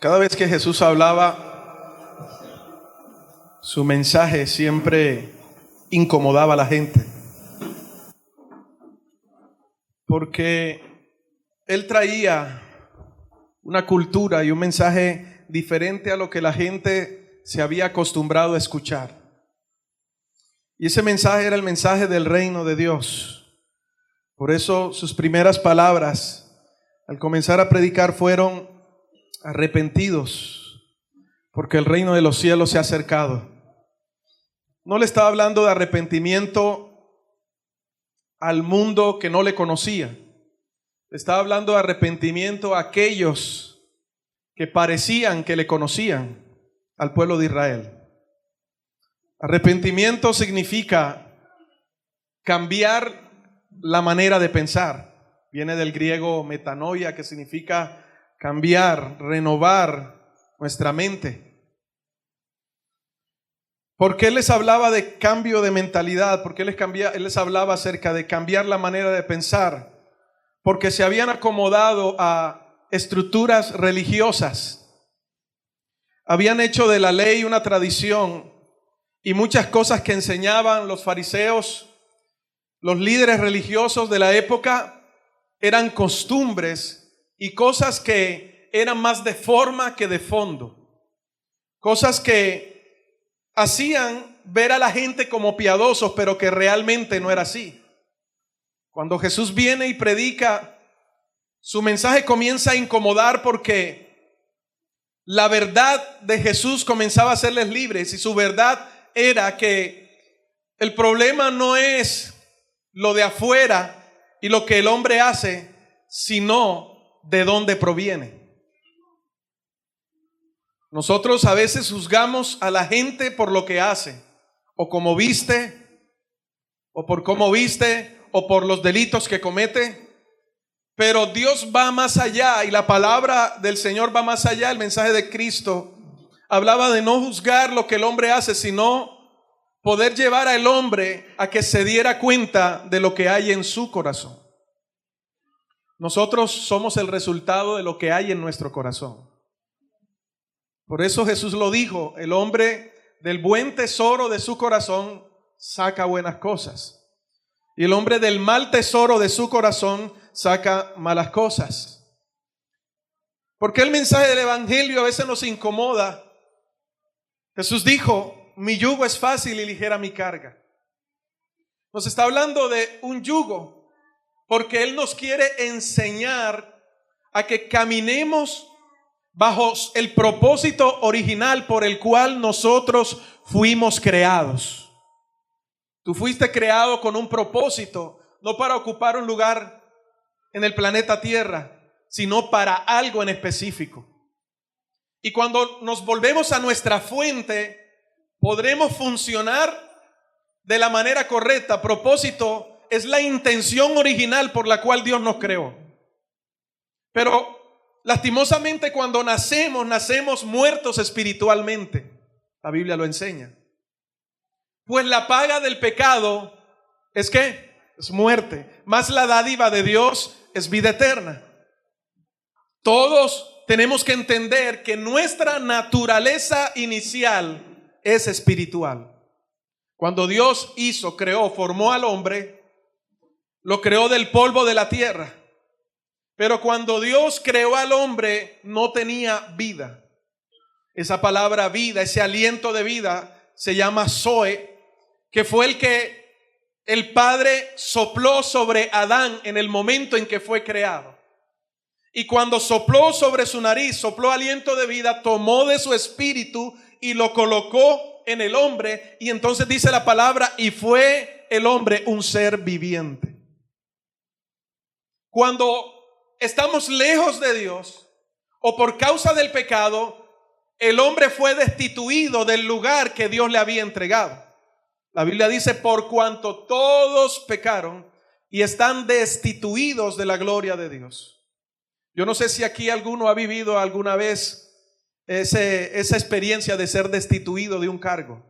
Cada vez que Jesús hablaba, su mensaje siempre incomodaba a la gente, porque Él traía una cultura y un mensaje diferente a lo que la gente se había acostumbrado a escuchar. Y ese mensaje era el mensaje del reino de Dios. Por eso sus primeras palabras al comenzar a predicar fueron: arrepentidos, porque el reino de los cielos se ha acercado. No le estaba hablando de arrepentimiento al mundo que no le conocía. Le estaba hablando de arrepentimiento a aquellos que parecían que le conocían, al pueblo de Israel. Arrepentimiento significa cambiar la manera de pensar. Viene del griego metanoia, que significa cambiar, renovar nuestra mente. ¿Por qué les hablaba de cambio de mentalidad? ¿Por qué Él les hablaba acerca de cambiar la manera de pensar? Porque se habían acomodado a estructuras religiosas. Habían hecho de la ley una tradición, y muchas cosas que enseñaban los fariseos, los líderes religiosos de la época, eran costumbres y cosas que eran más de forma que de fondo. Cosas que hacían ver a la gente como piadosos, pero que realmente no era así. Cuando Jesús viene y predica, su mensaje comienza a incomodar, porque la verdad de Jesús comenzaba a hacerles libres, y su verdad era que el problema no es lo de afuera y lo que el hombre hace, sino de dónde proviene. Nosotros a veces juzgamos a la gente por lo que hace, o como viste, o por cómo viste, o por los delitos que comete. Pero Dios va más allá, y la palabra del Señor va más allá. El mensaje de Cristo hablaba de no juzgar lo que el hombre hace, sino poder llevar al hombre a que se diera cuenta de lo que hay en su corazón. Nosotros somos el resultado de lo que hay en nuestro corazón. Por eso Jesús lo dijo: el hombre del buen tesoro de su corazón saca buenas cosas, y el hombre del mal tesoro de su corazón saca malas cosas. Porque el mensaje del evangelio a veces nos incomoda. Jesús dijo: mi yugo es fácil y ligera mi carga. Nos está hablando de un yugo, porque Él nos quiere enseñar a que caminemos bajo el propósito original por el cual nosotros fuimos creados. Tú fuiste creado con un propósito, no para ocupar un lugar en el planeta Tierra, sino para algo en específico. Y cuando nos volvemos a nuestra fuente, podremos funcionar de la manera correcta. Propósito es la intención original por la cual Dios nos creó. Pero lastimosamente, cuando nacemos muertos espiritualmente. La Biblia lo enseña. Pues la paga del pecado es ¿qué? Es muerte. Mas la dádiva de Dios es vida eterna. Todos tenemos que entender que nuestra naturaleza inicial es espiritual. Cuando Dios creó, formó al hombre, lo creó del polvo de la tierra. Pero cuando Dios creó al hombre, no tenía vida. Esa palabra vida, ese aliento de vida, se llama Zoe, que fue el que el Padre sopló sobre Adán en el momento en que fue creado. Y cuando sopló sobre su nariz, sopló aliento de vida, tomó de su espíritu y lo colocó en el hombre. Y entonces dice la palabra: y fue el hombre un ser viviente. Cuando estamos lejos de Dios, o por causa del pecado, el hombre fue destituido del lugar que Dios le había entregado. La Biblia dice: por cuanto todos pecaron y están destituidos de la gloria de Dios. Yo no sé si aquí alguno ha vivido alguna vez esa experiencia de ser destituido de un cargo.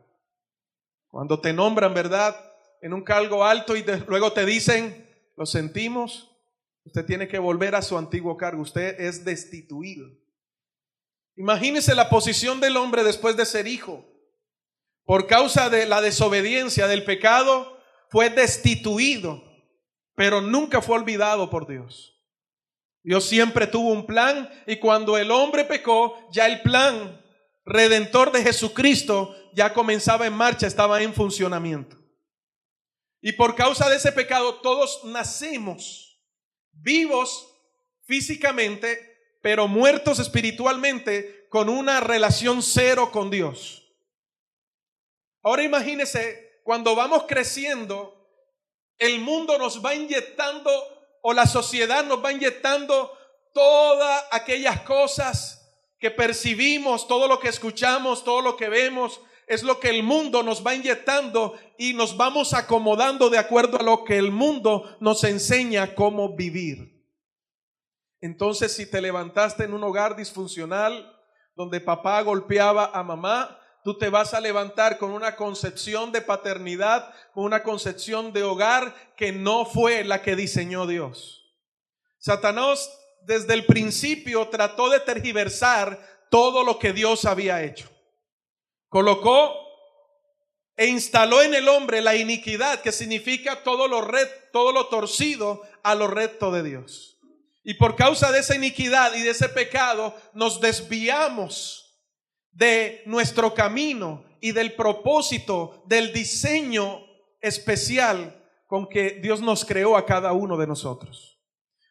Cuando te nombran, ¿verdad?, en un cargo alto, y luego te dicen: lo sentimos, usted tiene que volver a su antiguo cargo, usted es destituido. Imagínese la posición del hombre después de ser hijo. Por causa de la desobediencia, del pecado, fue destituido, pero nunca fue olvidado por Dios. Dios siempre tuvo un plan, y cuando el hombre pecó, ya el plan redentor de Jesucristo ya comenzaba en marcha, estaba en funcionamiento. Y por causa de ese pecado todos nacemos vivos físicamente, pero muertos espiritualmente, con una relación cero con Dios. Ahora imagínese, cuando vamos creciendo, el mundo nos va inyectando, o la sociedad nos va inyectando todas aquellas cosas que percibimos, todo lo que escuchamos, todo lo que vemos, es lo que el mundo nos va inyectando, y nos vamos acomodando de acuerdo a lo que el mundo nos enseña cómo vivir. Entonces, si te levantaste en un hogar disfuncional donde papá golpeaba a mamá, tú te vas a levantar con una concepción de paternidad, con una concepción de hogar que no fue la que diseñó Dios. Satanás desde el principio trató de tergiversar todo lo que Dios había hecho. Colocó e instaló en el hombre la iniquidad, que significa todo lo torcido a lo recto de Dios. Y por causa de esa iniquidad y de ese pecado, nos desviamos de nuestro camino y del propósito, del diseño especial con que Dios nos creó a cada uno de nosotros.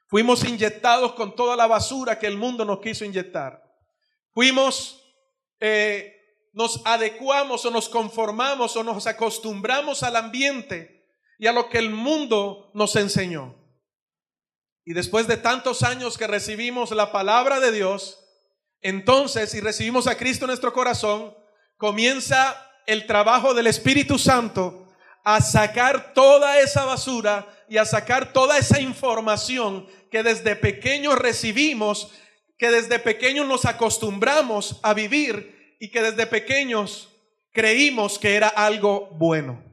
Fuimos inyectados con toda la basura que el mundo nos quiso inyectar. Nos adecuamos o nos conformamos o nos acostumbramos al ambiente y a lo que el mundo nos enseñó. Y después de tantos años que recibimos la palabra de Dios, entonces, y recibimos a Cristo en nuestro corazón, comienza el trabajo del Espíritu Santo a sacar toda esa basura y a sacar toda esa información que desde pequeños recibimos, que desde pequeños nos acostumbramos a vivir y que desde pequeños creímos que era algo bueno.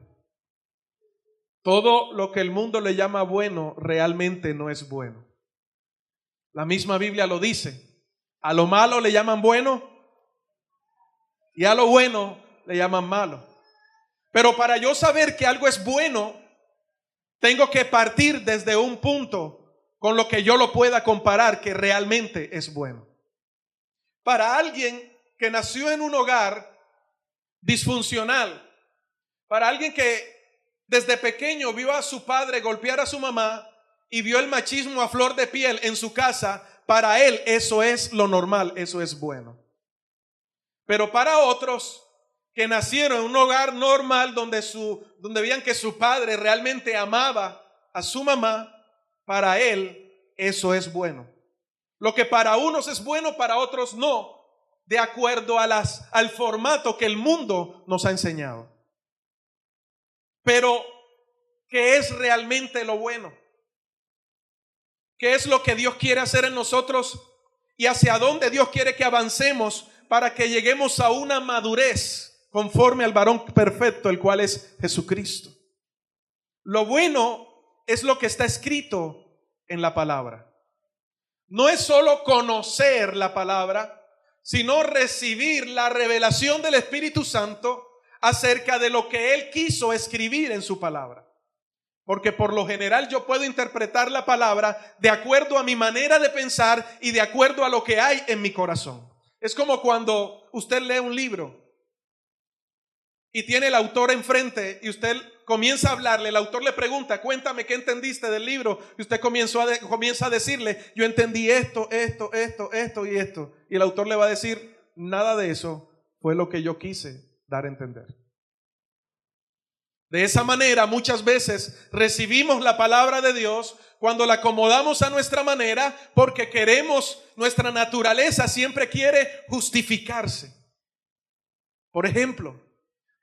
Todo lo que el mundo le llama bueno realmente no es bueno. La misma Biblia lo dice. A lo malo le llaman bueno y a lo bueno le llaman malo. Pero para yo saber que algo es bueno, tengo que partir desde un punto con lo que yo lo pueda comparar que realmente es bueno. Para alguien que nació en un hogar disfuncional, para alguien que desde pequeño vio a su padre golpear a su mamá y vio el machismo a flor de piel en su casa, para él eso es lo normal, eso es bueno. Pero para otros que nacieron en un hogar normal donde veían que su padre realmente amaba a su mamá, para él eso es bueno. Lo que para unos es bueno, para otros no, de acuerdo al formato que el mundo nos ha enseñado. Pero, ¿qué es realmente lo bueno? ¿Qué es lo que Dios quiere hacer en nosotros y hacia dónde Dios quiere que avancemos para que lleguemos a una madurez conforme al varón perfecto, el cual es Jesucristo? Lo bueno es lo que está escrito en la palabra. No es solo conocer la palabra, sino recibir la revelación del Espíritu Santo acerca de lo que Él quiso escribir en su palabra. Porque por lo general yo puedo interpretar la palabra de acuerdo a mi manera de pensar y de acuerdo a lo que hay en mi corazón. Es como cuando usted lee un libro y tiene el autor enfrente y usted comienza a hablarle, el autor le pregunta, cuéntame qué entendiste del libro, y usted comienza a decirle, yo entendí esto y esto, y el autor le va a decir, nada de eso fue lo que yo quise dar a entender. De esa manera muchas veces recibimos la palabra de Dios cuando la acomodamos a nuestra manera, porque queremos, nuestra naturaleza siempre quiere justificarse. Por ejemplo,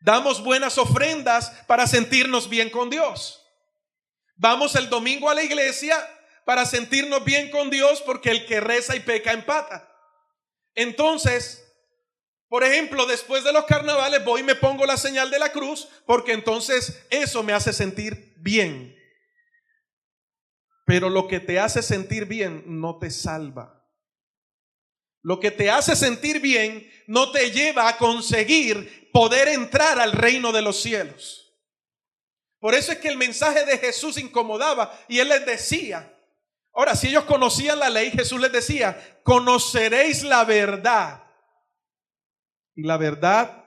damos buenas ofrendas para sentirnos bien con Dios. Vamos el domingo a la iglesia para sentirnos bien con Dios, porque el que reza y peca empata. Entonces, por ejemplo, después de los carnavales voy y me pongo la señal de la cruz, porque entonces eso me hace sentir bien. Pero lo que te hace sentir bien no te salva. Lo que te hace sentir bien no te lleva a conseguir poder entrar al reino de los cielos. Por eso es que el mensaje de Jesús incomodaba y Él les decía. Ahora, si ellos conocían la ley, Jesús les decía: conoceréis la verdad y la verdad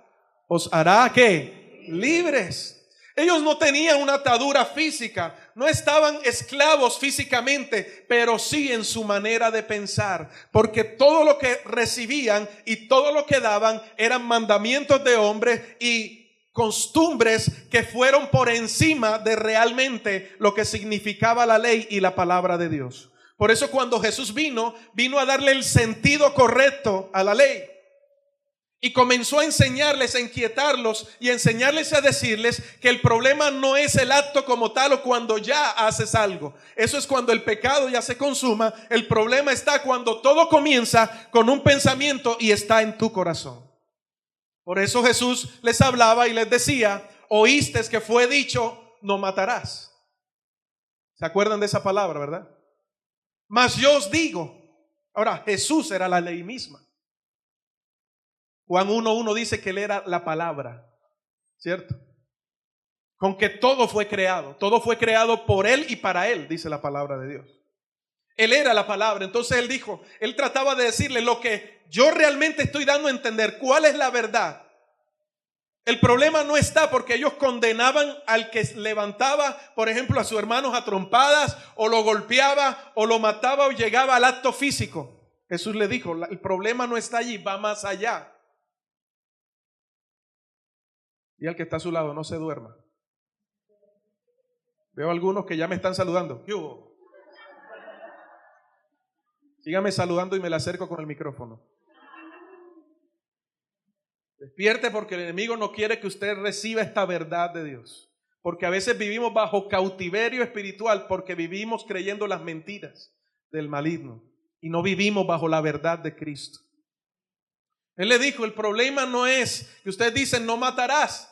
os hará ¿qué? Libres. Ellos no tenían una atadura física, no estaban esclavos físicamente, pero sí en su manera de pensar, porque todo lo que recibían y todo lo que daban eran mandamientos de hombres y costumbres que fueron por encima de realmente lo que significaba la ley y la palabra de Dios. Por eso cuando Jesús vino a darle el sentido correcto a la ley. Y comenzó a enseñarles, a inquietarlos y a enseñarles, a decirles que el problema no es el acto como tal o cuando ya haces algo. Eso es cuando el pecado ya se consuma. El problema está cuando todo comienza con un pensamiento y está en tu corazón. Por eso Jesús les hablaba y les decía: oíste que fue dicho, no matarás. ¿Se acuerdan de esa palabra, verdad? Mas yo os digo. Ahora, Jesús era la ley misma. Juan 1:1 dice que Él era la palabra, ¿cierto? Con que todo fue creado por Él y para Él, dice la palabra de Dios. Él era la palabra. Entonces Él dijo, Él trataba de decirle lo que yo realmente estoy dando a entender, cuál es la verdad. El problema no está porque ellos condenaban al que levantaba, por ejemplo, a sus hermanos a trompadas, o lo golpeaba, o lo mataba, o llegaba al acto físico. Jesús le dijo, el problema no está allí, va más allá. Y al que está a su lado, no se duerma. Veo algunos que ya me están saludando. ¿Qué hubo? Sígame saludando y me le acerco con el micrófono. Despierte, porque el enemigo no quiere que usted reciba esta verdad de Dios. Porque a veces vivimos bajo cautiverio espiritual porque vivimos creyendo las mentiras del maligno y no vivimos bajo la verdad de Cristo. Él le dijo, el problema no es que ustedes dicen no matarás.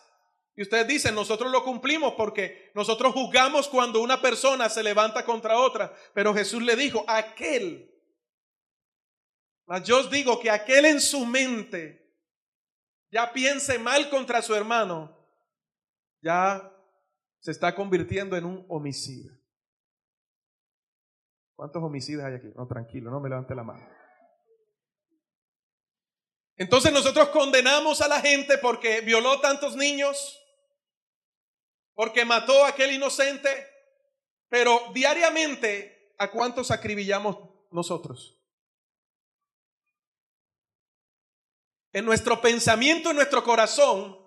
Y ustedes dicen, nosotros lo cumplimos porque nosotros juzgamos cuando una persona se levanta contra otra. Pero Jesús le dijo, yo os digo que aquel en su mente ya piense mal contra su hermano, ya se está convirtiendo en un homicida. ¿Cuántos homicidas hay aquí? No, tranquilo, no me levante la mano. Entonces nosotros condenamos a la gente porque violó tantos niños, porque mató a aquel inocente, pero diariamente, ¿a cuántos acribillamos nosotros? En nuestro pensamiento, en nuestro corazón,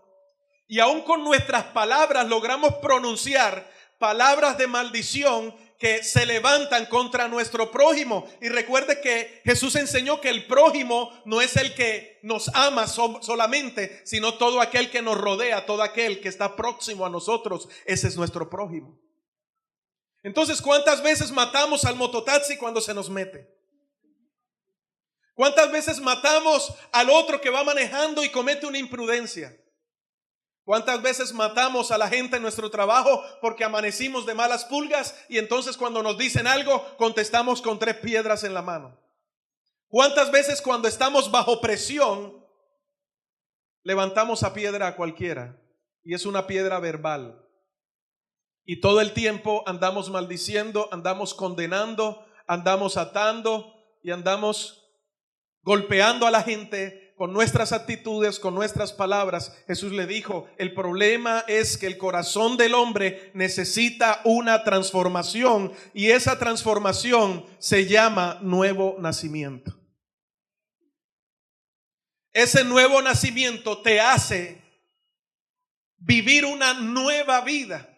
y aún con nuestras palabras logramos pronunciar palabras de maldición que se levantan contra nuestro prójimo. Y recuerde que Jesús enseñó que el prójimo no es el que nos ama solamente, sino todo aquel que nos rodea, todo aquel que está próximo a nosotros. Ese es nuestro prójimo. Entonces, ¿cuántas veces matamos al mototaxi cuando se nos mete? ¿Cuántas veces matamos al otro que va manejando y comete una imprudencia? ¿Cuántas veces matamos a la gente en nuestro trabajo porque amanecimos de malas pulgas y entonces cuando nos dicen algo contestamos con 3 piedras en la mano? ¿Cuántas veces cuando estamos bajo presión levantamos a piedra a cualquiera y es una piedra verbal? Y todo el tiempo andamos maldiciendo, andamos condenando, andamos atando y andamos golpeando a la gente con nuestras actitudes, con nuestras palabras. Jesús le dijo, el problema es que el corazón del hombre necesita una transformación y esa transformación se llama nuevo nacimiento. Ese nuevo nacimiento te hace vivir una nueva vida,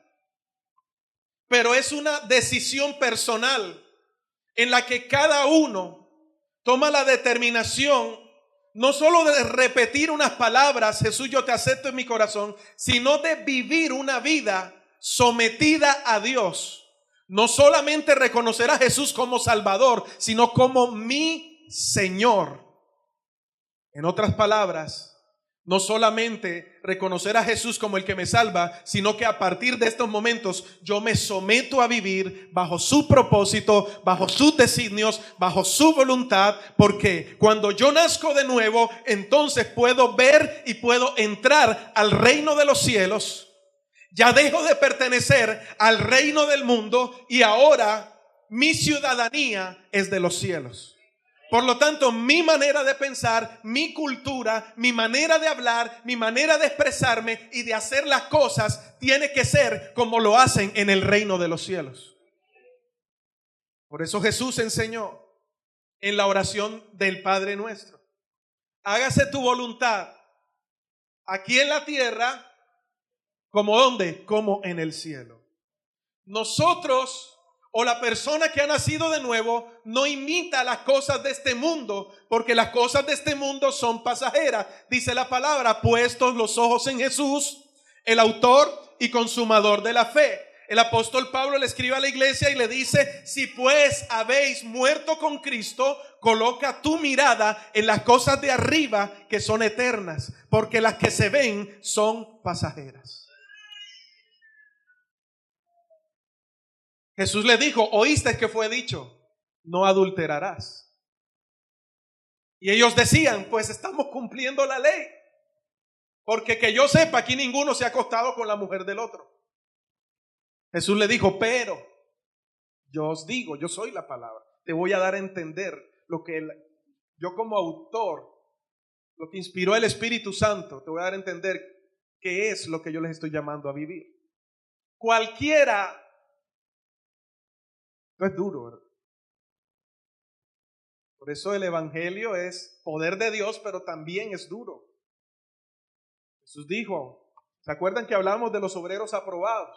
pero es una decisión personal en la que cada uno toma la determinación no solo de repetir unas palabras, Jesús, yo te acepto en mi corazón, sino de vivir una vida sometida a Dios. No solamente reconocer a Jesús como Salvador, sino como mi Señor. En otras palabras, No solamente reconocer a Jesús como el que me salva, sino que a partir de estos momentos yo me someto a vivir bajo su propósito, bajo sus designios, bajo su voluntad, porque cuando yo nazco de nuevo, entonces puedo ver y puedo entrar al reino de los cielos. Ya dejo de pertenecer al reino del mundo y ahora mi ciudadanía es de los cielos. Por lo tanto, mi manera de pensar, mi cultura, mi manera de hablar, mi manera de expresarme y de hacer las cosas tiene que ser como lo hacen en el reino de los cielos. Por eso Jesús enseñó en la oración del Padre Nuestro: hágase tu voluntad aquí en la tierra, como ¿dónde? Como en el cielo. Nosotros, o la persona que ha nacido de nuevo, no imita las cosas de este mundo, porque las cosas de este mundo son pasajeras. Dice la palabra: puestos los ojos en Jesús, el autor y consumador de la fe. El apóstol Pablo le escribe a la iglesia y le dice: si pues habéis muerto con Cristo, coloca tu mirada en las cosas de arriba, que son eternas, porque las que se ven son pasajeras. Jesús le dijo: oíste que fue dicho, no adulterarás. Y ellos decían: pues estamos cumpliendo la ley, porque que yo sepa, aquí ninguno se ha acostado con la mujer del otro. Jesús le dijo: pero yo os digo, yo soy la palabra, te voy a dar a entender lo que yo como autor, lo que inspiró el Espíritu Santo, te voy a dar a entender qué es lo que yo les estoy llamando a vivir. Cualquiera. Esto es duro, ¿verdad? Por eso el evangelio es poder de Dios, pero también es duro. Jesús dijo, ¿se acuerdan que hablamos de los obreros aprobados?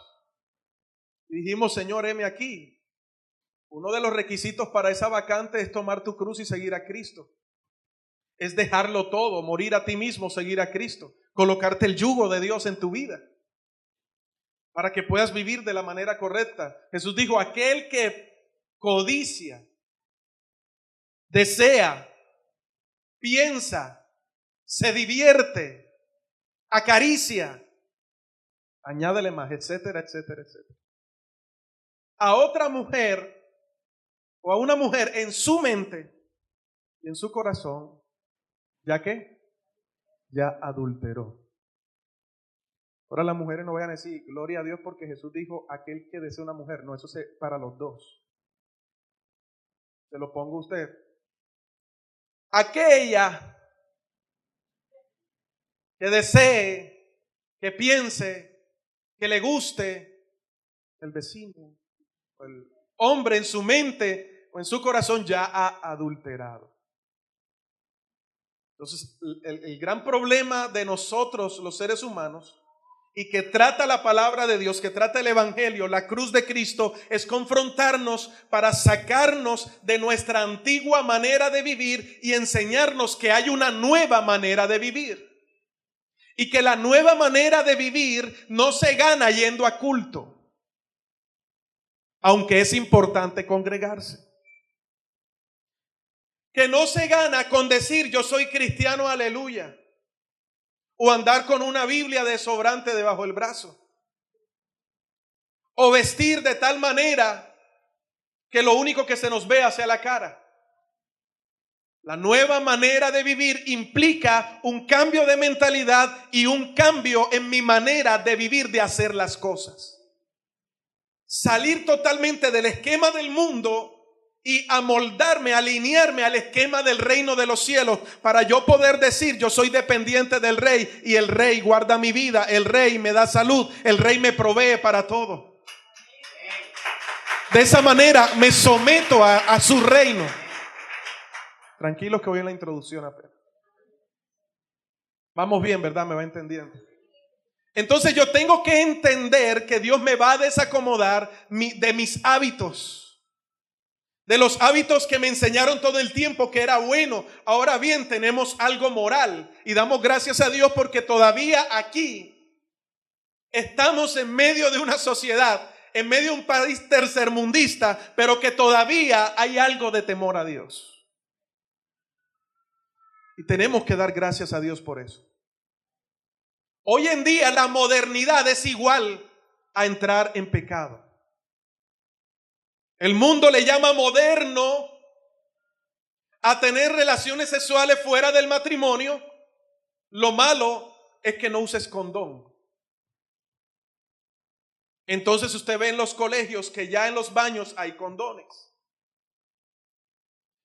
Y dijimos: Señor, heme aquí. Uno de los requisitos para esa vacante es tomar tu cruz y seguir a Cristo. Es dejarlo todo, morir a ti mismo, seguir a Cristo, colocarte el yugo de Dios en tu vida, para que puedas vivir de la manera correcta. Jesús dijo: aquel que codicia, desea, piensa, se divierte, acaricia, añádele más, etcétera, etcétera, etcétera, a otra mujer o a una mujer en su mente y en su corazón, ¿ya qué? Ya adulteró. Ahora las mujeres no vayan a decir: gloria a Dios, porque Jesús dijo aquel que desea una mujer. No, eso es para los dos. Se lo pongo a usted. Aquella que desee, que piense, que le guste el vecino, o el hombre en su mente o en su corazón, ya ha adulterado. Entonces, el gran problema de nosotros, los seres humanos, y que trata la palabra de Dios, que trata el evangelio, la cruz de Cristo, es confrontarnos para sacarnos de nuestra antigua manera de vivir y enseñarnos que hay una nueva manera de vivir. Y que la nueva manera de vivir no se gana yendo a culto, aunque es importante congregarse. Que no se gana con decir: yo soy cristiano, aleluya, o andar con una Biblia de sobrante debajo del brazo, o vestir de tal manera que lo único que se nos vea sea la cara. La nueva manera de vivir implica un cambio de mentalidad y un cambio en mi manera de vivir, de hacer las cosas. Salir totalmente del esquema del mundo y amoldarme, alinearme al esquema del reino de los cielos, para yo poder decir: yo soy dependiente del rey y el rey guarda mi vida, el rey me da salud, el rey me provee para todo. De esa manera me someto a su reino. Tranquilos que voy en la introducción apenas. Vamos bien, ¿verdad? Me va entendiendo. Entonces yo tengo que entender que Dios me va a desacomodar de mis hábitos, de los hábitos que me enseñaron todo el tiempo que era bueno. Ahora bien, tenemos algo moral y damos gracias a Dios porque todavía aquí estamos en medio de una sociedad, en medio de un país tercermundista, pero que todavía hay algo de temor a Dios. Y tenemos que dar gracias a Dios por eso. Hoy en día la modernidad es igual a entrar en pecado. El mundo le llama moderno a tener relaciones sexuales fuera del matrimonio. Lo malo es que no uses condón. Entonces usted ve en los colegios que ya en los baños hay condones.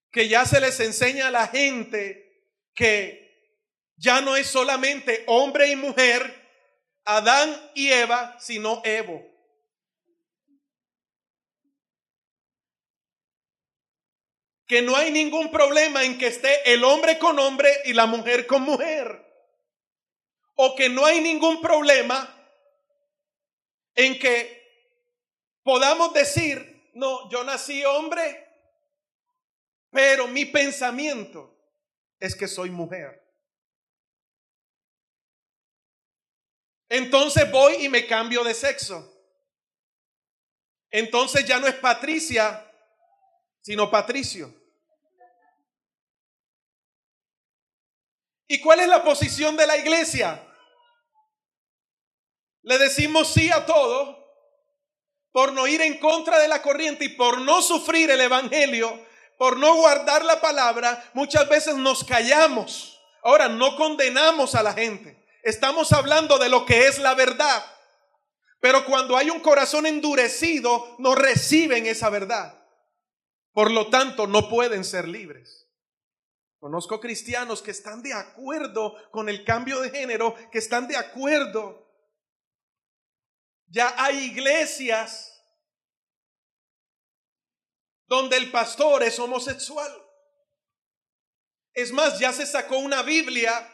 Que ya se les enseña a la gente que ya no es solamente hombre y mujer, Adán y Eva, sino Evo. Que no hay ningún problema en que esté el hombre con hombre y la mujer con mujer. O que no hay ningún problema en que podamos decir, no, yo nací hombre, pero mi pensamiento es que soy mujer. Entonces voy y me cambio de sexo. Entonces ya no es Patricia, sino Patricio. ¿Y cuál es la posición de la iglesia? Le decimos sí a todo por no ir en contra de la corriente y por no sufrir el evangelio, por no guardar la palabra. Muchas veces nos callamos. Ahora, no condenamos a la gente. Estamos hablando de lo que es la verdad. Pero cuando hay un corazón endurecido, no reciben esa verdad. Por lo tanto, no pueden ser libres. Conozco cristianos que están de acuerdo con el cambio de género, que están de acuerdo. Ya hay iglesias donde el pastor es homosexual. Es más, ya se sacó una Biblia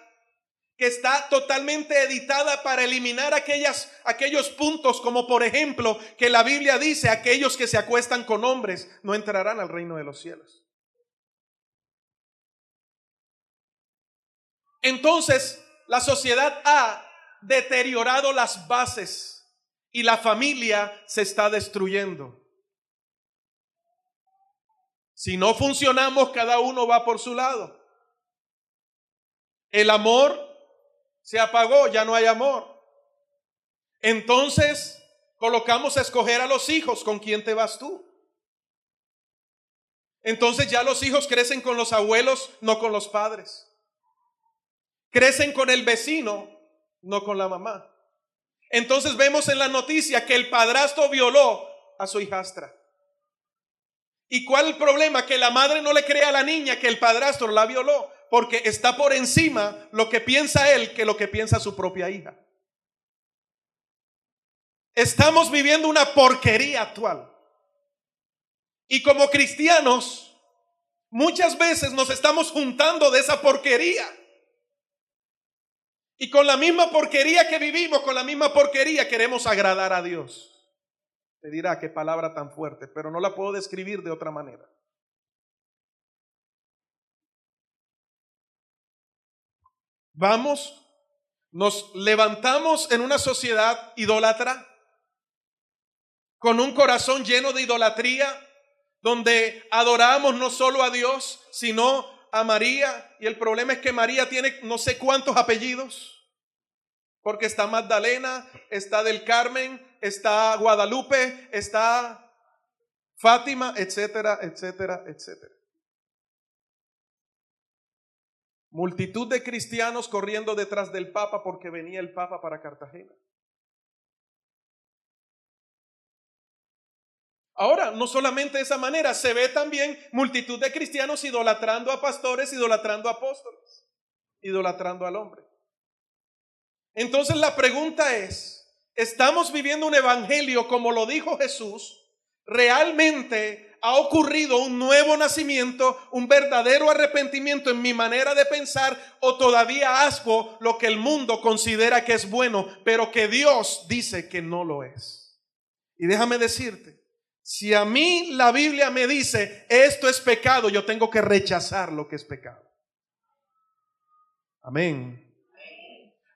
que está totalmente editada para eliminar aquellos puntos, como por ejemplo que la Biblia dice: aquellos que se acuestan con hombres no entrarán al reino de los cielos. Entonces, la sociedad ha deteriorado las bases y la familia se está destruyendo. Si no funcionamos, cada uno va por su lado. El amor se apagó, ya no hay amor. Entonces colocamos a escoger a los hijos: ¿con quién te vas tú? Entonces ya los hijos crecen con los abuelos, no con los padres. Crecen con el vecino, no con la mamá. Entonces vemos en la noticia que el padrastro violó a su hijastra. ¿Y cuál es el problema? Que la madre no le cree a la niña que el padrastro la violó, porque está por encima lo que piensa él que lo que piensa su propia hija. Estamos viviendo una porquería actual. Y como cristianos, muchas veces nos estamos juntando de esa porquería. Y con la misma porquería que vivimos, con la misma porquería queremos agradar a Dios. Te dirá: qué palabra tan fuerte, pero no la puedo describir de otra manera. Nos levantamos en una sociedad idólatra, con un corazón lleno de idolatría, donde adoramos no solo a Dios, sino a María. Y el problema es que María tiene no sé cuántos apellidos, porque está Magdalena, está del Carmen, está Guadalupe, está Fátima, etcétera, etcétera, etcétera. Multitud de cristianos corriendo detrás del Papa porque venía el Papa para Cartagena. Ahora, no solamente de esa manera, se ve también multitud de cristianos idolatrando a pastores, idolatrando a apóstoles, idolatrando al hombre. Entonces la pregunta es: ¿estamos viviendo un evangelio como lo dijo Jesús? ¿Realmente ha ocurrido un nuevo nacimiento, un verdadero arrepentimiento en mi manera de pensar, o todavía hago lo que el mundo considera que es bueno, pero que Dios dice que no lo es? Y déjame decirte, si a mí la Biblia me dice esto es pecado, yo tengo que rechazar lo que es pecado. Amén.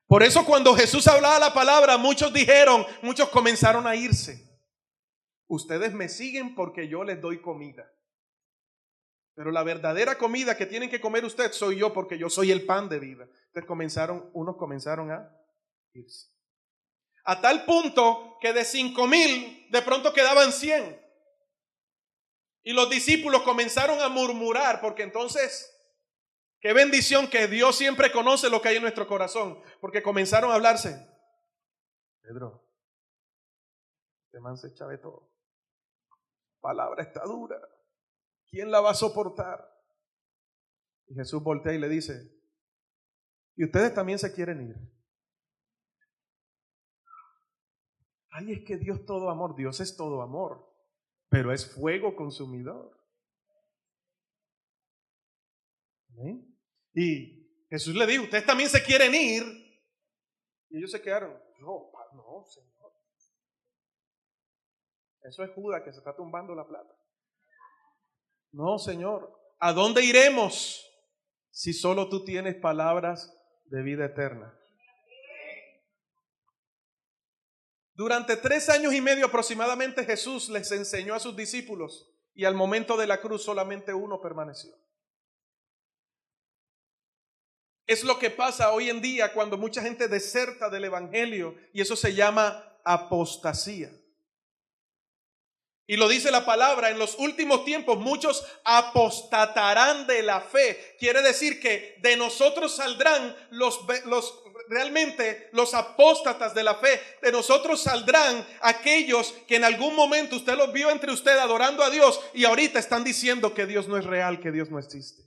Por eso cuando Jesús hablaba la palabra, muchos comenzaron a irse. Ustedes me siguen porque yo les doy comida. Pero la verdadera comida que tienen que comer ustedes soy yo, porque yo soy el pan de vida. Entonces unos comenzaron a irse. A tal punto que de 5,000 de pronto quedaban 100. Y los discípulos comenzaron a murmurar, porque entonces, qué bendición que Dios siempre conoce lo que hay en nuestro corazón, porque comenzaron a hablarse. Pedro, este man se echa de todo. Palabra está dura. ¿Quién la va a soportar? Y Jesús voltea y le dice, ¿y ustedes también se quieren ir? Ay, es que Dios todo amor, Dios es todo amor, pero es fuego consumidor. ¿Sí? Y Jesús le dijo, ¿ustedes también se quieren ir? Y ellos se quedaron, no, Señor. Eso es Judas que se está tumbando la plata. No, Señor. ¿A dónde iremos si solo tú tienes palabras de vida eterna? Durante 3 años y medio aproximadamente Jesús les enseñó a sus discípulos y al momento de la cruz solamente uno permaneció. Es lo que pasa hoy en día cuando mucha gente deserta del evangelio y eso se llama apostasía. Y lo dice la palabra, en los últimos tiempos muchos apostatarán de la fe. Quiere decir que de nosotros saldrán realmente los apóstatas de la fe. De nosotros saldrán aquellos que en algún momento usted los vio entre ustedes adorando a Dios y ahorita están diciendo que Dios no es real, que Dios no existe.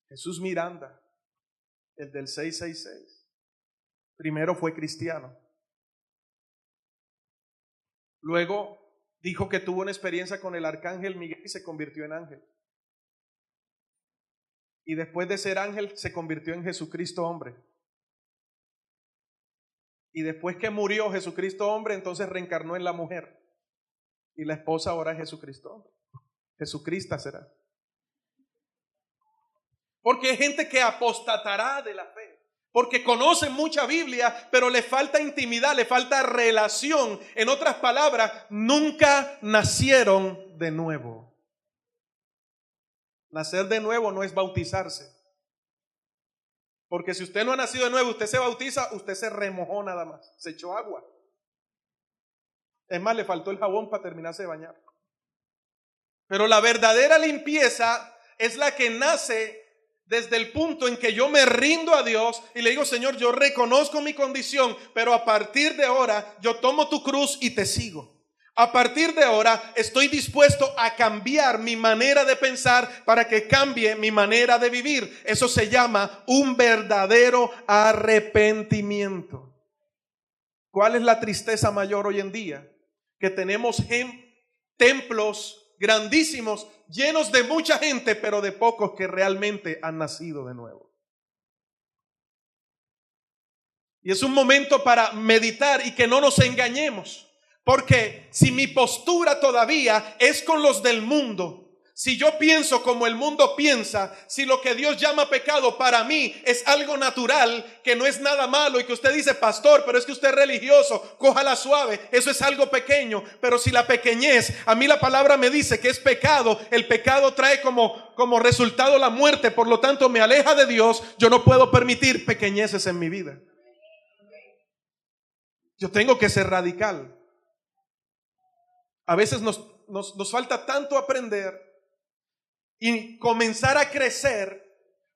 Jesús Miranda, el del 666, primero fue cristiano. Luego dijo que tuvo una experiencia con el arcángel Miguel y se convirtió en ángel. Y después de ser ángel se convirtió en Jesucristo hombre. Y después que murió Jesucristo hombre, entonces reencarnó en la mujer. Y la esposa ahora es Jesucristo hombre. Jesucristo será. Porque hay gente que apostatará de la fe. Porque conocen mucha Biblia, pero le falta intimidad, le falta relación. En otras palabras, nunca nacieron de nuevo. Nacer de nuevo no es bautizarse. Porque si usted no ha nacido de nuevo, usted se bautiza, usted se remojó nada más, se echó agua. Es más, le faltó el jabón para terminarse de bañar. Pero la verdadera limpieza es la que nace desde el punto en que yo me rindo a Dios y le digo, Señor, yo reconozco mi condición, pero a partir de ahora yo tomo tu cruz y te sigo. A partir de ahora estoy dispuesto a cambiar mi manera de pensar para que cambie mi manera de vivir. Eso se llama un verdadero arrepentimiento. ¿Cuál es la tristeza mayor hoy en día? Que tenemos templos grandísimos, llenos de mucha gente, pero de pocos que realmente han nacido de nuevo. Y es un momento para meditar y que no nos engañemos. Porque si mi postura todavía es con los del mundo, si yo pienso como el mundo piensa, si lo que Dios llama pecado para mí es algo natural, que no es nada malo y que usted dice, pastor, pero es que usted es religioso, cójala suave, eso es algo pequeño. Pero si la pequeñez, a mí la palabra me dice que es pecado, el pecado trae como resultado la muerte, por lo tanto me aleja de Dios, yo no puedo permitir pequeñeces en mi vida. Yo tengo que ser radical. A veces nos falta tanto aprender y comenzar a crecer,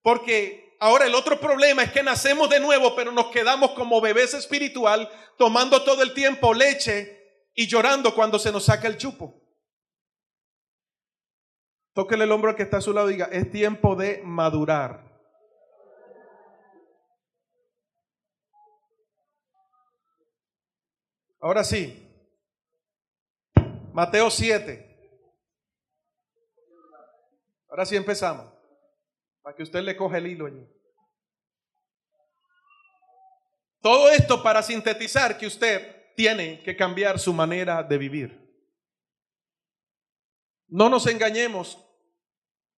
porque ahora el otro problema es que nacemos de nuevo, pero nos quedamos como bebés espiritual, tomando todo el tiempo leche y llorando cuando se nos saca el chupo. Tóquele el hombro al que está a su lado y diga, es tiempo de madurar. Ahora sí. Mateo 7. Ahora sí empezamos. Para que usted le coja el hilo allí. Todo esto para sintetizar que usted tiene que cambiar su manera de vivir. No nos engañemos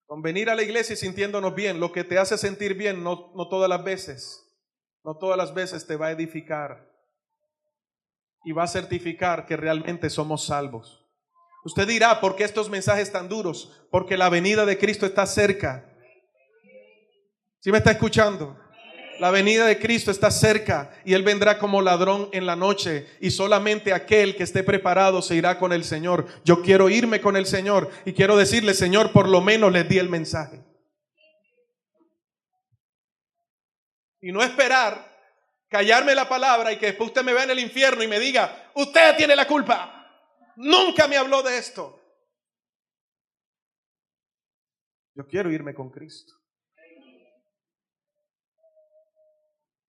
con venir a la iglesia y sintiéndonos bien. Lo que te hace sentir bien no todas las veces te va a edificar y va a certificar que realmente somos salvos. Usted dirá, ¿por qué estos mensajes tan duros? Porque la venida de Cristo está cerca. ¿Sí me está escuchando? La venida de Cristo está cerca y Él vendrá como ladrón en la noche, y solamente aquel que esté preparado se irá con el Señor. Yo quiero irme con el Señor y quiero decirle: Señor, por lo menos les di el mensaje. Y no esperar callarme la palabra y que después usted me vea en el infierno y me diga: usted tiene la culpa, nunca me habló de esto. Yo quiero irme con Cristo.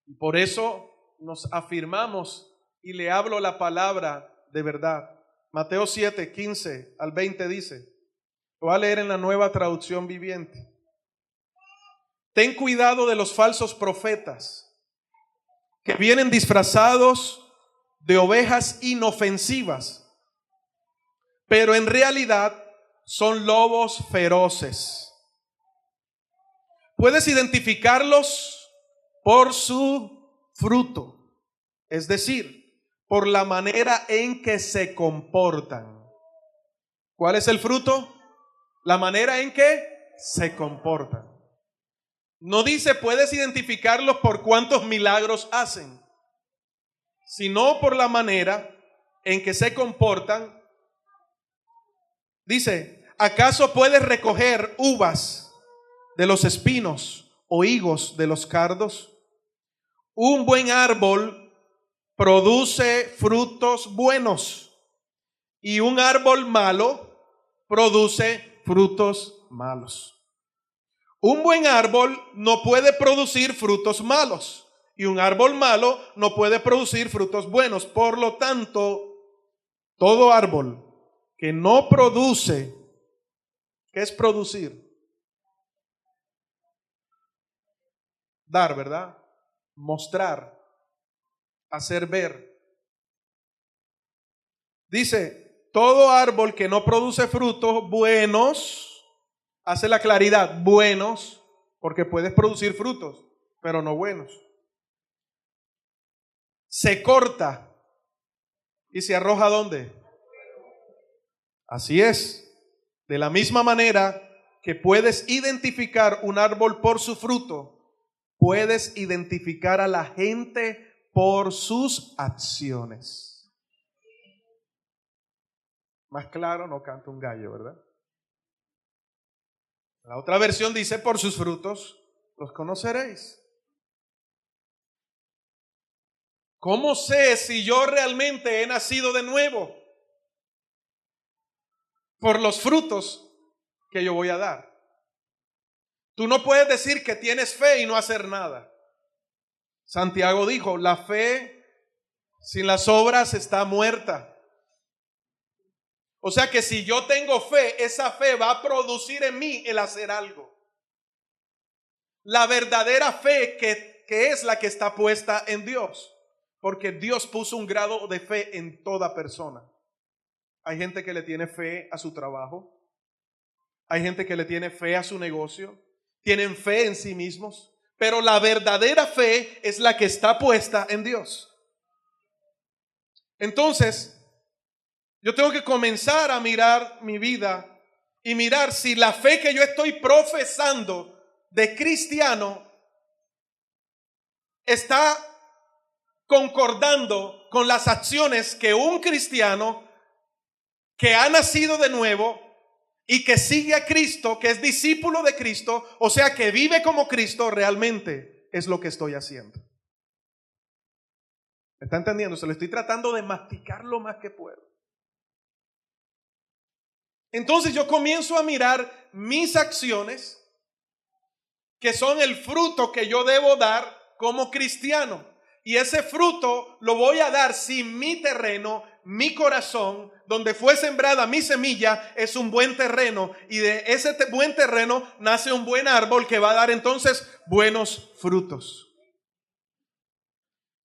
Y por eso nos afirmamos y le hablo la palabra de verdad. Mateo 7, 15 al 20 dice, lo voy a leer en la Nueva Traducción Viviente: ten cuidado de los falsos profetas que vienen disfrazados de ovejas inofensivas, pero en realidad son lobos feroces. Puedes identificarlos por su fruto, es decir, por la manera en que se comportan. ¿Cuál es el fruto? La manera en que se comportan. No dice puedes identificarlos por cuántos milagros hacen, sino por la manera en que se comportan. Dice, ¿acaso puedes recoger uvas de los espinos o higos de los cardos? Un buen árbol produce frutos buenos y un árbol malo produce frutos malos. Un buen árbol no puede producir frutos malos y un árbol malo no puede producir frutos buenos. Por lo tanto, todo árbol que no produce, ¿qué es producir? Dar, ¿verdad? Mostrar, hacer ver. Dice, todo árbol que no produce frutos buenos, hace la claridad, buenos, porque puedes producir frutos, pero no buenos, se corta y se arroja ¿a dónde? Así es. De la misma manera que puedes identificar un árbol por su fruto, puedes identificar a la gente por sus acciones. Más claro no canta un gallo, ¿verdad? La otra versión dice, por sus frutos los conoceréis. ¿Cómo sé si yo realmente he nacido de nuevo? Por los frutos que yo voy a dar. Tú no puedes decir que tienes fe y no hacer nada. Santiago dijo, la fe sin las obras está muerta. O sea que si yo tengo fe, esa fe va a producir en mí el hacer algo. La verdadera fe que es la que está puesta en Dios. Porque Dios puso un grado de fe en toda persona. Hay gente que le tiene fe a su trabajo. Hay gente que le tiene fe a su negocio. Tienen fe en sí mismos. Pero la verdadera fe es la que está puesta en Dios. Entonces, yo tengo que comenzar a mirar mi vida y mirar si la fe que yo estoy profesando de cristiano está concordando con las acciones que un cristiano que ha nacido de nuevo y que sigue a Cristo, que es discípulo de Cristo, o sea que vive como Cristo, realmente es lo que estoy haciendo. ¿Me está entendiendo? Se lo estoy tratando de masticar lo más que puedo. Entonces yo comienzo a mirar mis acciones, que son el fruto que yo debo dar como cristiano. Y ese fruto lo voy a dar si mi terreno, mi corazón, donde fue sembrada mi semilla, es un buen terreno. Y de ese buen terreno nace un buen árbol que va a dar entonces buenos frutos.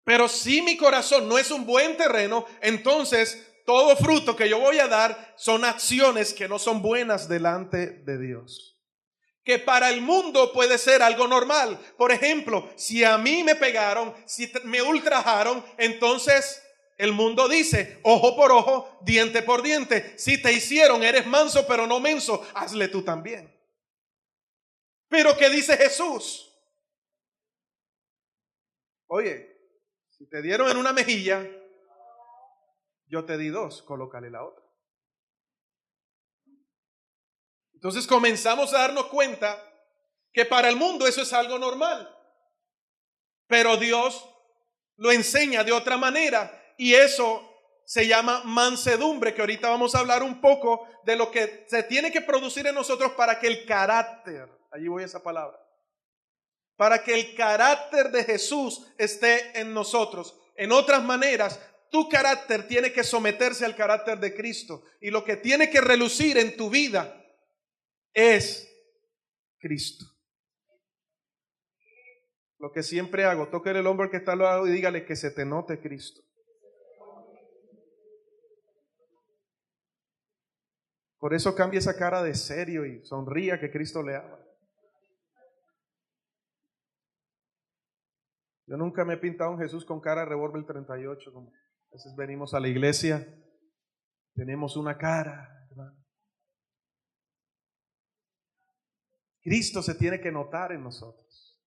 Pero si mi corazón no es un buen terreno, entonces todo fruto que yo voy a dar son acciones que no son buenas delante de Dios. Que para el mundo puede ser algo normal. Por ejemplo, si a mí me pegaron, si me ultrajaron, entonces el mundo dice, ojo por ojo, diente por diente. Si te hicieron, eres manso pero no menso, hazle tú también. Pero ¿qué dice Jesús? Oye, si te dieron en una mejilla, yo te di dos, colócale la otra. Entonces comenzamos a darnos cuenta que para el mundo eso es algo normal, pero Dios lo enseña de otra manera, y eso se llama mansedumbre, que ahorita vamos a hablar un poco de lo que se tiene que producir en nosotros para que el carácter, allí voy a esa palabra, para que el carácter de Jesús esté en nosotros. En otras maneras, tu carácter tiene que someterse al carácter de Cristo, y lo que tiene que relucir en tu vida es Cristo. Lo que siempre hago, toque el hombro al que está al lado y dígale que se te note Cristo. Por eso cambia esa cara de serio y sonría, que Cristo le ama. Yo nunca me he pintado un Jesús con cara de revólver 38, como a veces venimos a la iglesia, tenemos una cara, hermano. Cristo se tiene que notar en nosotros.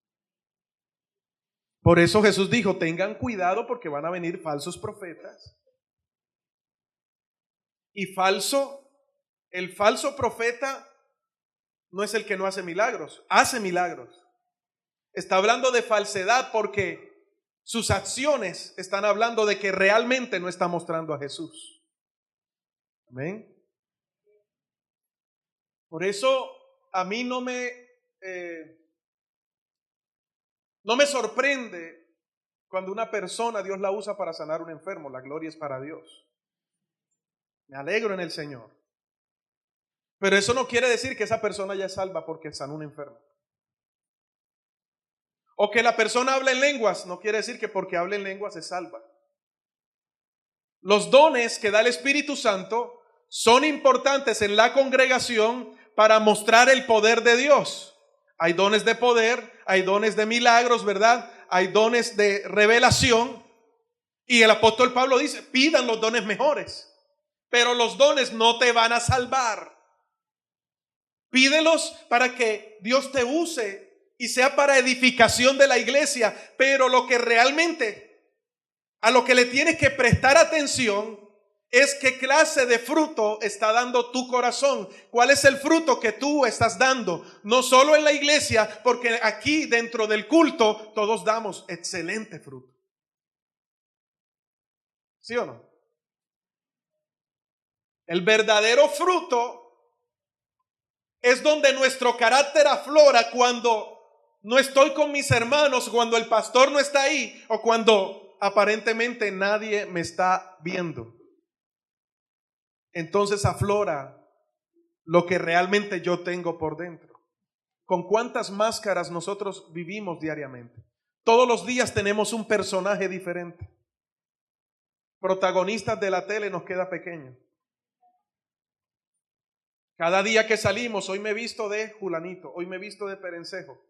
Por eso Jesús dijo, tengan cuidado porque van a venir falsos profetas. Y el falso profeta no es el que no hace milagros, hace milagros. Está hablando de falsedad porque sus acciones están hablando de que realmente no está mostrando a Jesús. Amén. Por eso a mí no me sorprende cuando una persona Dios la usa para sanar a un enfermo. La gloria es para Dios. Me alegro en el Señor. Pero eso no quiere decir que esa persona ya es salva porque sanó a un enfermo. O que la persona habla en lenguas, no quiere decir que porque habla en lenguas es salva. Los dones que da el Espíritu Santo son importantes en la congregación para mostrar el poder de Dios. Hay dones de poder, hay dones de milagros, ¿verdad? Hay dones de revelación. Y el apóstol Pablo dice, pidan los dones mejores. Pero los dones no te van a salvar. Pídelos para que Dios te use y sea para edificación de la iglesia. Pero lo que realmente, a lo que le tienes que prestar atención es qué clase de fruto está dando tu corazón. ¿Cuál es el fruto que tú estás dando? No solo en la iglesia, porque aquí dentro del culto todos damos excelente fruto. ¿Sí o no? El verdadero fruto es donde nuestro carácter aflora cuando no estoy con mis hermanos, cuando el pastor no está ahí o cuando aparentemente nadie me está viendo. Entonces aflora lo que realmente yo tengo por dentro. ¿Con cuántas máscaras nosotros vivimos diariamente? Todos los días tenemos un personaje diferente. Protagonistas de la tele nos queda pequeño. Cada día que salimos, hoy me he visto de Julanito, hoy me he visto de Perencejo.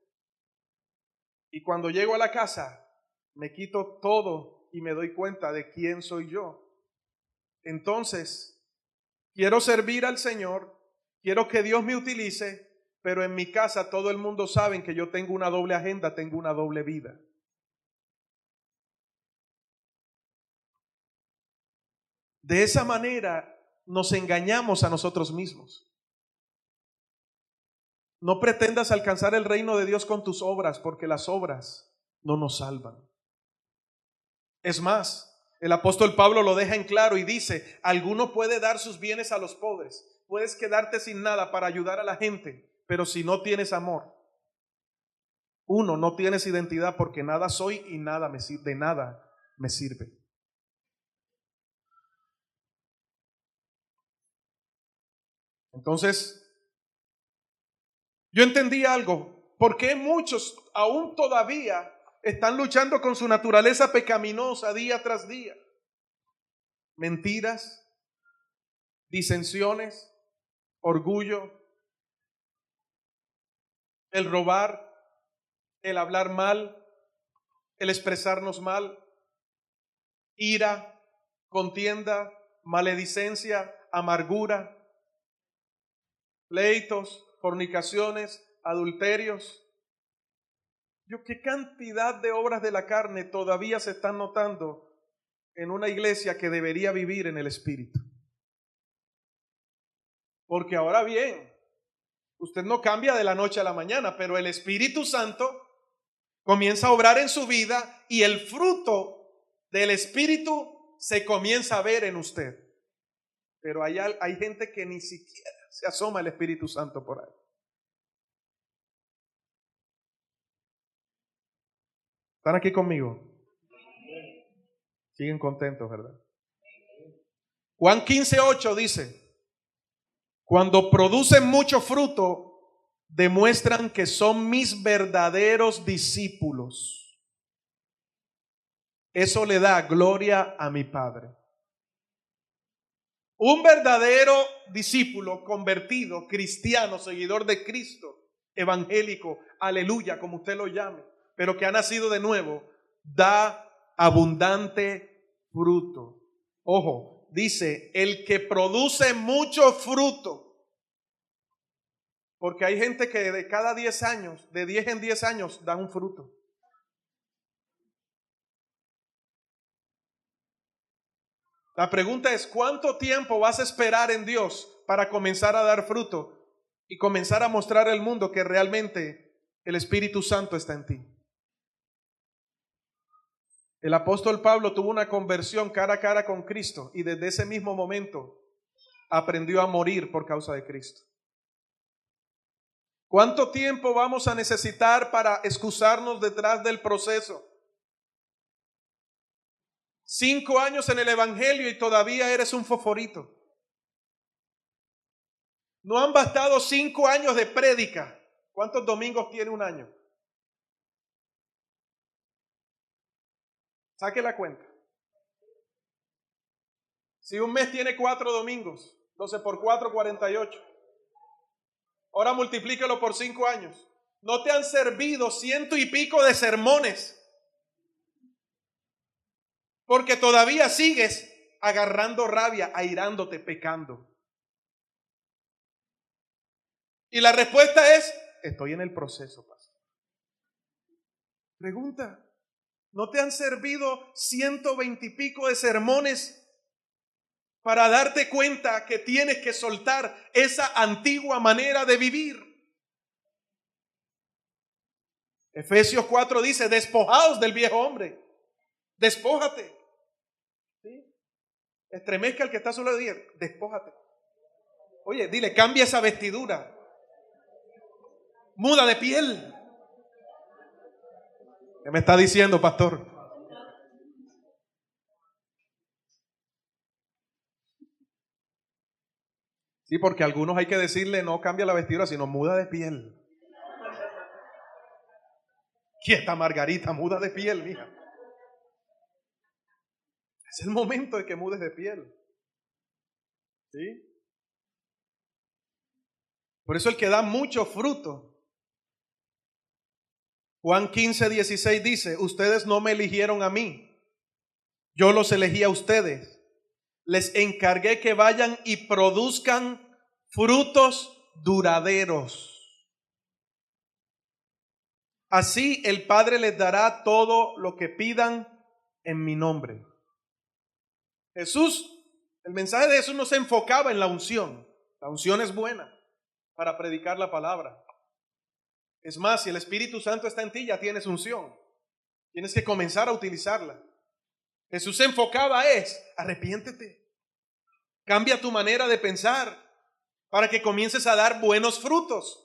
Y cuando llego a la casa, me quito todo y me doy cuenta de quién soy yo. Entonces, quiero servir al Señor, quiero que Dios me utilice, pero en mi casa todo el mundo sabe que yo tengo una doble agenda, tengo una doble vida. De esa manera nos engañamos a nosotros mismos. No pretendas alcanzar el reino de Dios con tus obras, porque las obras no nos salvan. Es más, el apóstol Pablo lo deja en claro y dice, alguno puede dar sus bienes a los pobres, puedes quedarte sin nada para ayudar a la gente, pero si no tienes amor, uno, no tienes identidad porque nada soy y nada de nada me sirve. Entonces, yo entendí algo. ¿Por qué muchos aún todavía están luchando con su naturaleza pecaminosa día tras día? Mentiras, disensiones, orgullo, el robar, el hablar mal, el expresarnos mal, ira, contienda, maledicencia, amargura, pleitos, fornicaciones, adulterios. ¿Qué cantidad de obras de la carne todavía se están notando en una iglesia que debería vivir en el Espíritu? Porque ahora bien, usted no cambia de la noche a la mañana, pero el Espíritu Santo comienza a obrar en su vida y el fruto del Espíritu se comienza a ver en usted. Pero hay gente que ni siquiera se asoma el Espíritu Santo por ahí. ¿Están aquí conmigo? Siguen contentos, ¿verdad? Juan 15:8 dice: cuando producen mucho fruto, demuestran que son mis verdaderos discípulos. Eso le da gloria a mi Padre. Un verdadero discípulo, convertido, cristiano, seguidor de Cristo, evangélico, aleluya, como usted lo llame, pero que ha nacido de nuevo, da abundante fruto. Ojo, dice, el que produce mucho fruto. Porque hay gente que de cada 10 años, de 10 en 10 años, da un fruto. La pregunta es, ¿cuánto tiempo vas a esperar en Dios para comenzar a dar fruto y comenzar a mostrar al mundo que realmente el Espíritu Santo está en ti? El apóstol Pablo tuvo una conversión cara a cara con Cristo y desde ese mismo momento aprendió a morir por causa de Cristo. ¿Cuánto tiempo vamos a necesitar para excusarnos detrás del proceso? 5 años en el evangelio y todavía eres un foforito. No han bastado 5 años de prédica. ¿Cuántos domingos tiene un año? Saque la cuenta. Si un mes tiene 4 domingos, 12 por 4, 48. Ahora multiplíquelo por 5 años. No te han servido 100 y pico de sermones, porque todavía sigues agarrando rabia, airándote, pecando. Y la respuesta es, estoy en el proceso, pastor. Pregunta, ¿no te han servido 120 y pico de sermones para darte cuenta que tienes que soltar esa antigua manera de vivir? Efesios 4 dice, despojaos del viejo hombre. Despójate. ¿Sí? Estremezca al que está solo de día, despójate. Oye, dile, cambia esa vestidura. Muda de piel. ¿Qué me está diciendo, pastor? Sí, porque a algunos hay que decirle, no cambia la vestidura, sino muda de piel. Quieta, Margarita, muda de piel, mija. Es el momento de que mudes de piel. ¿Sí? Por eso el que da mucho fruto. Juan 15:16 dice, ustedes no me eligieron a mí, yo los elegí a ustedes. Les encargué que vayan y produzcan frutos duraderos. Así el Padre les dará todo lo que pidan en mi nombre. Jesús, el mensaje de Jesús no se enfocaba en la unción. La unción es buena para predicar la palabra. Es más, si el Espíritu Santo está en ti, ya tienes unción. Tienes que comenzar a utilizarla. Jesús se enfocaba arrepiéntete. Cambia tu manera de pensar para que comiences a dar buenos frutos.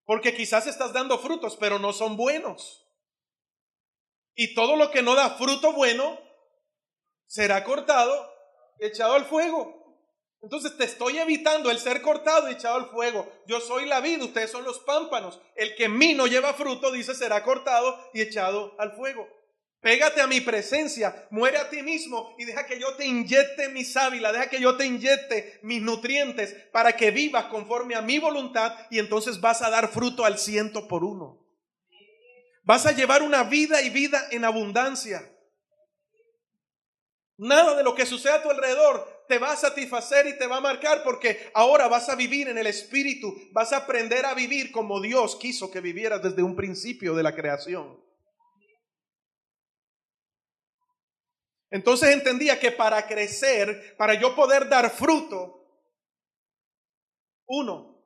Porque quizás estás dando frutos, pero no son buenos. Y todo lo que no da fruto bueno será cortado y echado al fuego. Entonces te estoy evitando el ser cortado y echado al fuego. Yo soy la vid, ustedes son los pámpanos. El que en mí no lleva fruto, dice, será cortado y echado al fuego. Pégate a mi presencia, muere a ti mismo y deja que yo te inyecte mi sábila, deja que yo te inyecte mis nutrientes para que vivas conforme a mi voluntad y entonces vas a dar fruto al 100%. Vas a llevar una vida y vida en abundancia. Nada de lo que sucede a tu alrededor te va a satisfacer y te va a marcar, porque ahora vas a vivir en el Espíritu, vas a aprender a vivir como Dios quiso que vivieras desde un principio de la creación. Entonces entendía que para crecer, para yo poder dar fruto, uno,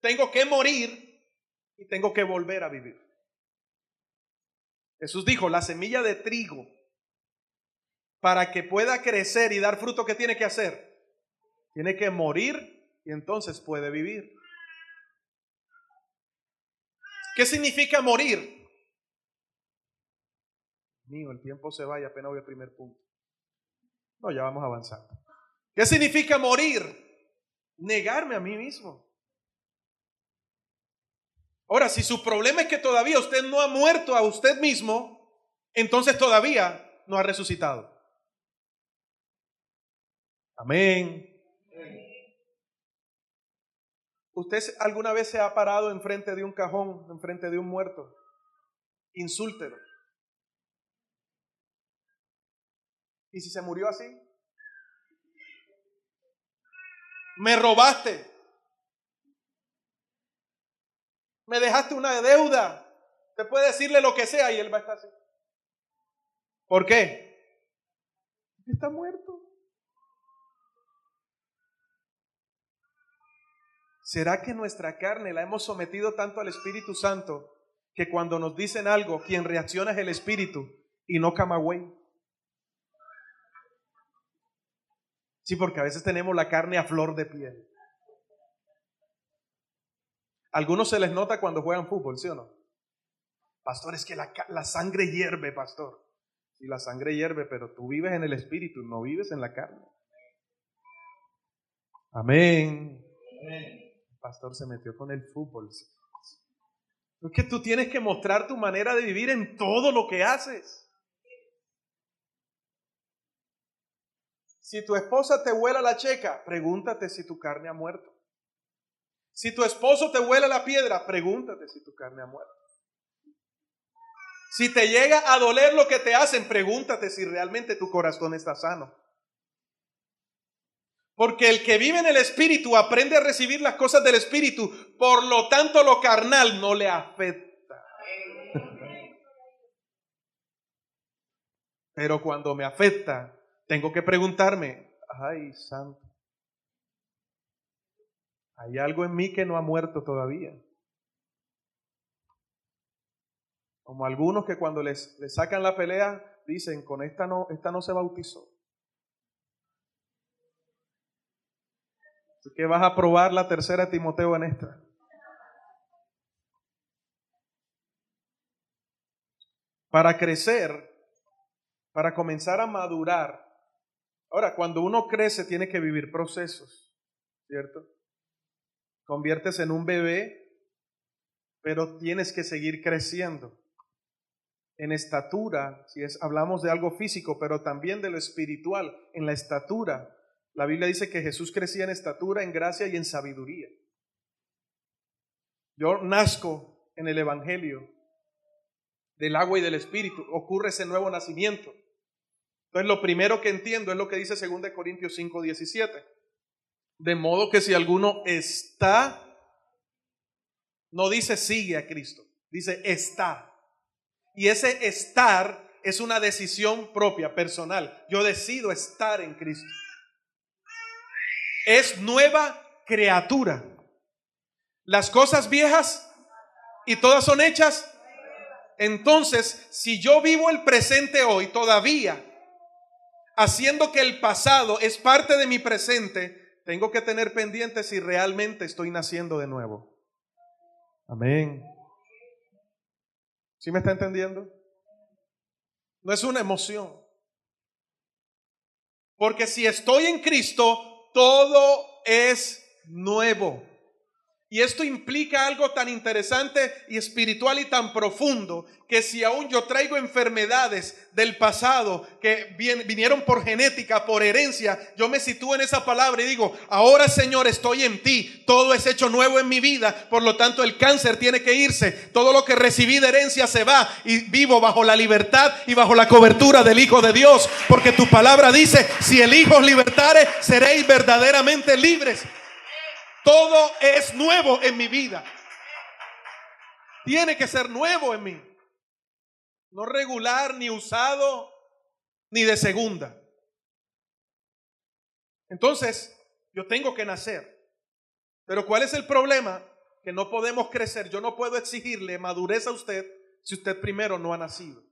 tengo que morir y tengo que volver a vivir. Jesús dijo, la semilla de trigo, para que pueda crecer y dar fruto, ¿qué tiene que hacer? Tiene que morir y entonces puede vivir. ¿Qué significa morir? Mío, el tiempo se va y apenas voy al primer punto. No, ya vamos avanzando. ¿Qué significa morir? Negarme a mí mismo. Ahora, si su problema es que todavía usted no ha muerto a usted mismo, entonces todavía no ha resucitado. Amén. ¿Usted alguna vez se ha parado enfrente de un cajón, enfrente de un muerto? Insúltelo. ¿Y si se murió así? Me robaste. Me dejaste una deuda. Te puede decirle lo que sea y él va a estar así. ¿Por qué? Está muerto. ¿Será que nuestra carne la hemos sometido tanto al Espíritu Santo que cuando nos dicen algo, quien reacciona es el Espíritu y no Camagüey? Sí, porque a veces tenemos la carne a flor de piel. A algunos se les nota cuando juegan fútbol, ¿sí o no? Pastor, es que la sangre hierve, pastor. Sí, la sangre hierve, pero tú vives en el Espíritu, no vives en la carne. Amén. El pastor se metió con el fútbol. Es que tú tienes que mostrar tu manera de vivir en todo lo que haces. Si tu esposa te huela la checa, pregúntate si tu carne ha muerto. Si tu esposo te huela la piedra, pregúntate si tu carne ha muerto. Si te llega a doler lo que te hacen, pregúntate si realmente tu corazón está sano. Porque el que vive en el Espíritu aprende a recibir las cosas del Espíritu, por lo tanto lo carnal no le afecta. Pero cuando me afecta, tengo que preguntarme, ay, santo, hay algo en mí que no ha muerto todavía. Como algunos que cuando les sacan la pelea, dicen, con esta no se bautizó. Así que vas a probar la tercera Timoteo en esta. Para crecer, para comenzar a madurar. Ahora, cuando uno crece tiene que vivir procesos, ¿cierto? Conviertes en un bebé, pero tienes que seguir creciendo. En estatura, hablamos de algo físico, pero también de lo espiritual, en la estatura. La Biblia dice que Jesús crecía en estatura, en gracia y en sabiduría. Yo nazco en el Evangelio del agua y del Espíritu. Ocurre ese nuevo nacimiento. Entonces lo primero que entiendo es lo que dice 2 Corintios 5:17. De modo que si alguno está, no dice sigue a Cristo, dice está. Y ese estar es una decisión propia, personal. Yo decido estar en Cristo. Es nueva criatura. Las cosas viejas y todas son hechas. Entonces, si yo vivo el presente hoy todavía, haciendo que el pasado es parte de mi presente, tengo que tener pendiente si realmente estoy naciendo de nuevo. Amén. ¿Sí me está entendiendo? No es una emoción. Porque si estoy en Cristo, todo es nuevo. Y esto implica algo tan interesante y espiritual y tan profundo, que si aún yo traigo enfermedades del pasado que vinieron por genética, por herencia, yo me sitúo en esa palabra y digo: ahora, Señor, estoy en ti, todo es hecho nuevo en mi vida, por lo tanto el cáncer tiene que irse, todo lo que recibí de herencia se va, y vivo bajo la libertad y bajo la cobertura del Hijo de Dios, porque tu palabra dice: si el Hijo os libertare, seréis verdaderamente libres. Todo es nuevo en mi vida. Tiene que ser nuevo en mí. No regular, ni usado, ni de segunda. Entonces, yo tengo que nacer. Pero ¿cuál es el problema? Que no podemos crecer. Yo no puedo exigirle madurez a usted si usted primero no ha nacido.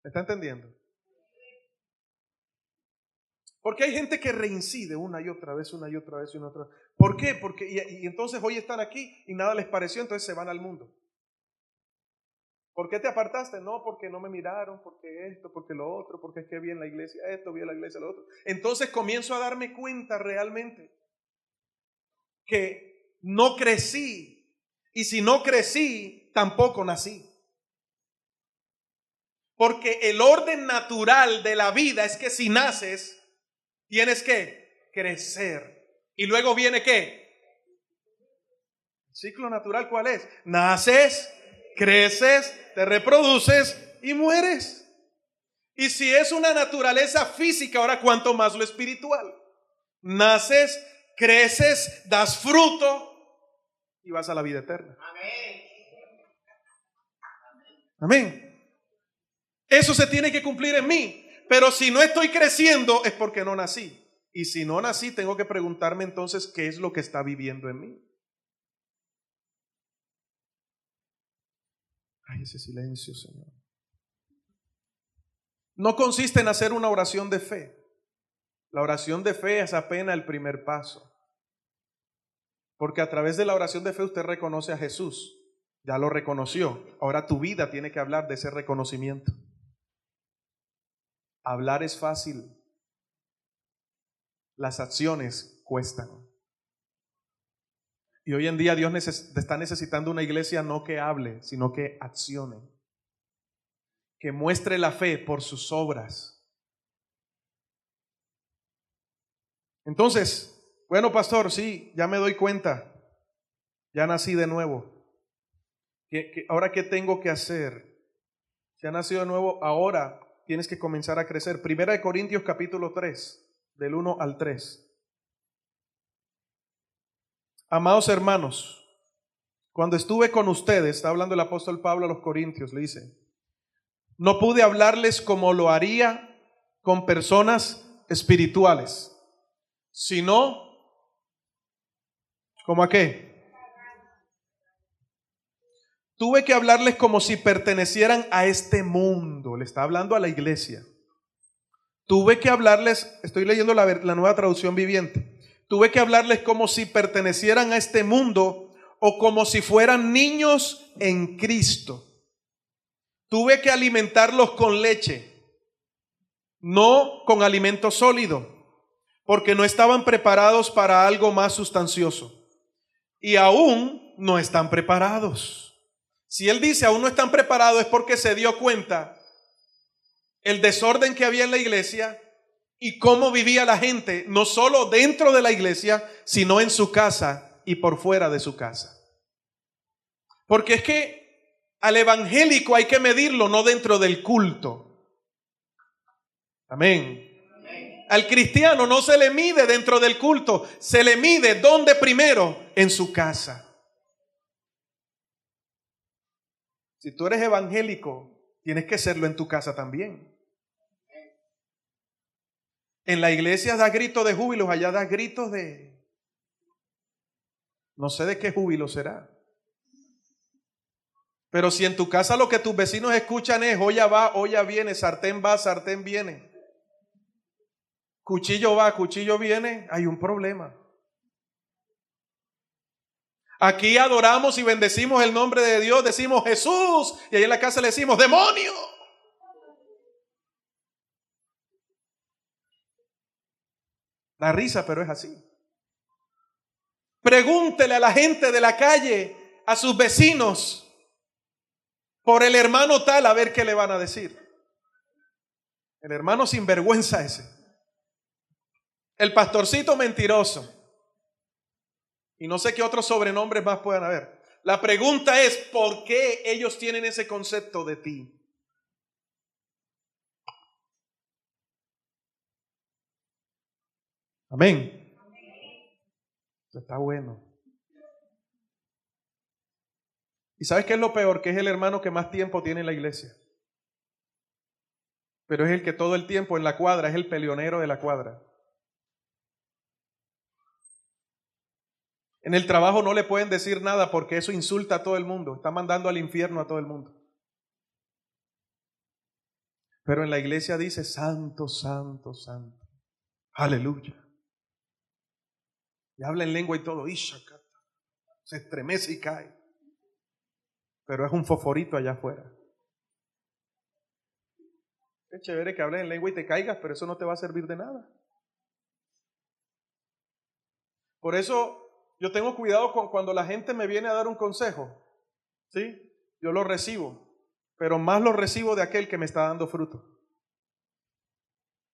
¿Me está entendiendo? Porque hay gente que reincide una y otra vez, una y otra vez, una y otra vez. ¿Por qué? Porque y entonces hoy están aquí y nada les pareció, entonces se van al mundo. ¿Por qué te apartaste? No, porque no me miraron, porque esto, porque lo otro, porque es que vi en la iglesia esto, vi en la iglesia lo otro. Entonces comienzo a darme cuenta realmente que no crecí. Y si no crecí, tampoco nací. Porque el orden natural de la vida es que si naces, tienes que crecer. Y luego viene ¿qué? El ciclo natural, ¿cuál es? Naces, creces, te reproduces y mueres. Y si es una naturaleza física, ahora cuánto más lo espiritual. Naces, creces, das fruto y vas a la vida eterna. Amén. Eso se tiene que cumplir en mí. Pero si no estoy creciendo es porque no nací. Y si no nací, tengo que preguntarme entonces qué es lo que está viviendo en mí. Ay, ese silencio, Señor. No consiste en hacer una oración de fe. La oración de fe es apenas el primer paso. Porque a través de la oración de fe usted reconoce a Jesús. Ya lo reconoció. Ahora tu vida tiene que hablar de ese reconocimiento. Hablar es fácil. Las acciones cuestan. Y hoy en día Dios está necesitando una iglesia no que hable, sino que accione. Que muestre la fe por sus obras. Entonces, bueno, pastor, sí, ya me doy cuenta. Ya nací de nuevo. ¿Ahora qué tengo que hacer? Si has nacido de nuevo, ahora tienes que comenzar a crecer. Primera de Corintios capítulo 3, del 1 al 3. Amados hermanos, cuando estuve con ustedes, está hablando el apóstol Pablo a los Corintios, le dice: no pude hablarles como lo haría con personas espirituales, sino, ¿cómo a qué? Tuve que hablarles como si pertenecieran a este mundo. Le está hablando a la iglesia. Tuve que hablarles, estoy leyendo la Nueva Traducción Viviente. Tuve que hablarles como si pertenecieran a este mundo o como si fueran niños en Cristo. Tuve que alimentarlos con leche, no con alimento sólido, porque no estaban preparados para algo más sustancioso. Y aún no están preparados. Si él dice aún no están preparados, es porque se dio cuenta el desorden que había en la iglesia y cómo vivía la gente, no solo dentro de la iglesia, sino en su casa y por fuera de su casa. Porque es que al evangélico hay que medirlo no dentro del culto. Amén. Al cristiano no se le mide dentro del culto, se le mide ¿dónde primero? En su casa. Si tú eres evangélico, tienes que serlo en tu casa también. En la iglesia da gritos de júbilo, allá da gritos de... no sé de qué júbilo será. Pero si en tu casa lo que tus vecinos escuchan es olla va, olla viene, sartén va, sartén viene, cuchillo va, cuchillo viene, hay un problema. Aquí adoramos y bendecimos el nombre de Dios, decimos Jesús, y ahí en la casa le decimos demonio. Da risa, pero es así. Pregúntele a la gente de la calle, a sus vecinos, por el hermano tal, a ver qué le van a decir. El hermano sinvergüenza ese. El pastorcito mentiroso. Y no sé qué otros sobrenombres más puedan haber. La pregunta es, ¿por qué ellos tienen ese concepto de ti? Amén. Eso está bueno. ¿Y sabes qué es lo peor? Que es el hermano que más tiempo tiene en la iglesia. Pero es el que todo el tiempo en la cuadra, es el peleonero de la cuadra. En el trabajo no le pueden decir nada porque eso insulta a todo el mundo. Está mandando al infierno a todo el mundo. Pero en la iglesia dice, santo, santo, santo. Aleluya. Y habla en lengua y todo. Se estremece y cae. Pero es un fosforito allá afuera. Es chévere que hables en lengua y te caigas, pero eso no te va a servir de nada. Por eso yo tengo cuidado con cuando la gente me viene a dar un consejo. ¿Sí? Yo lo recibo, pero más lo recibo de aquel que me está dando fruto.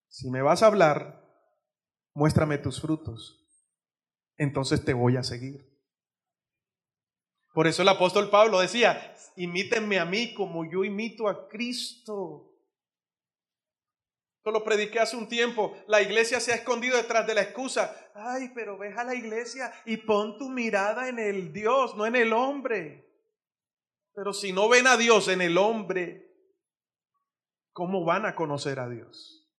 Si me vas a hablar, muéstrame tus frutos. Entonces te voy a seguir. Por eso el apóstol Pablo decía, imítenme a mí como yo imito a Cristo. Esto lo prediqué hace un tiempo. La iglesia se ha escondido detrás de la excusa. Ay, pero ve a la iglesia y pon tu mirada en el Dios, no en el hombre. Pero si no ven a Dios en el hombre, ¿cómo van a conocer a Dios?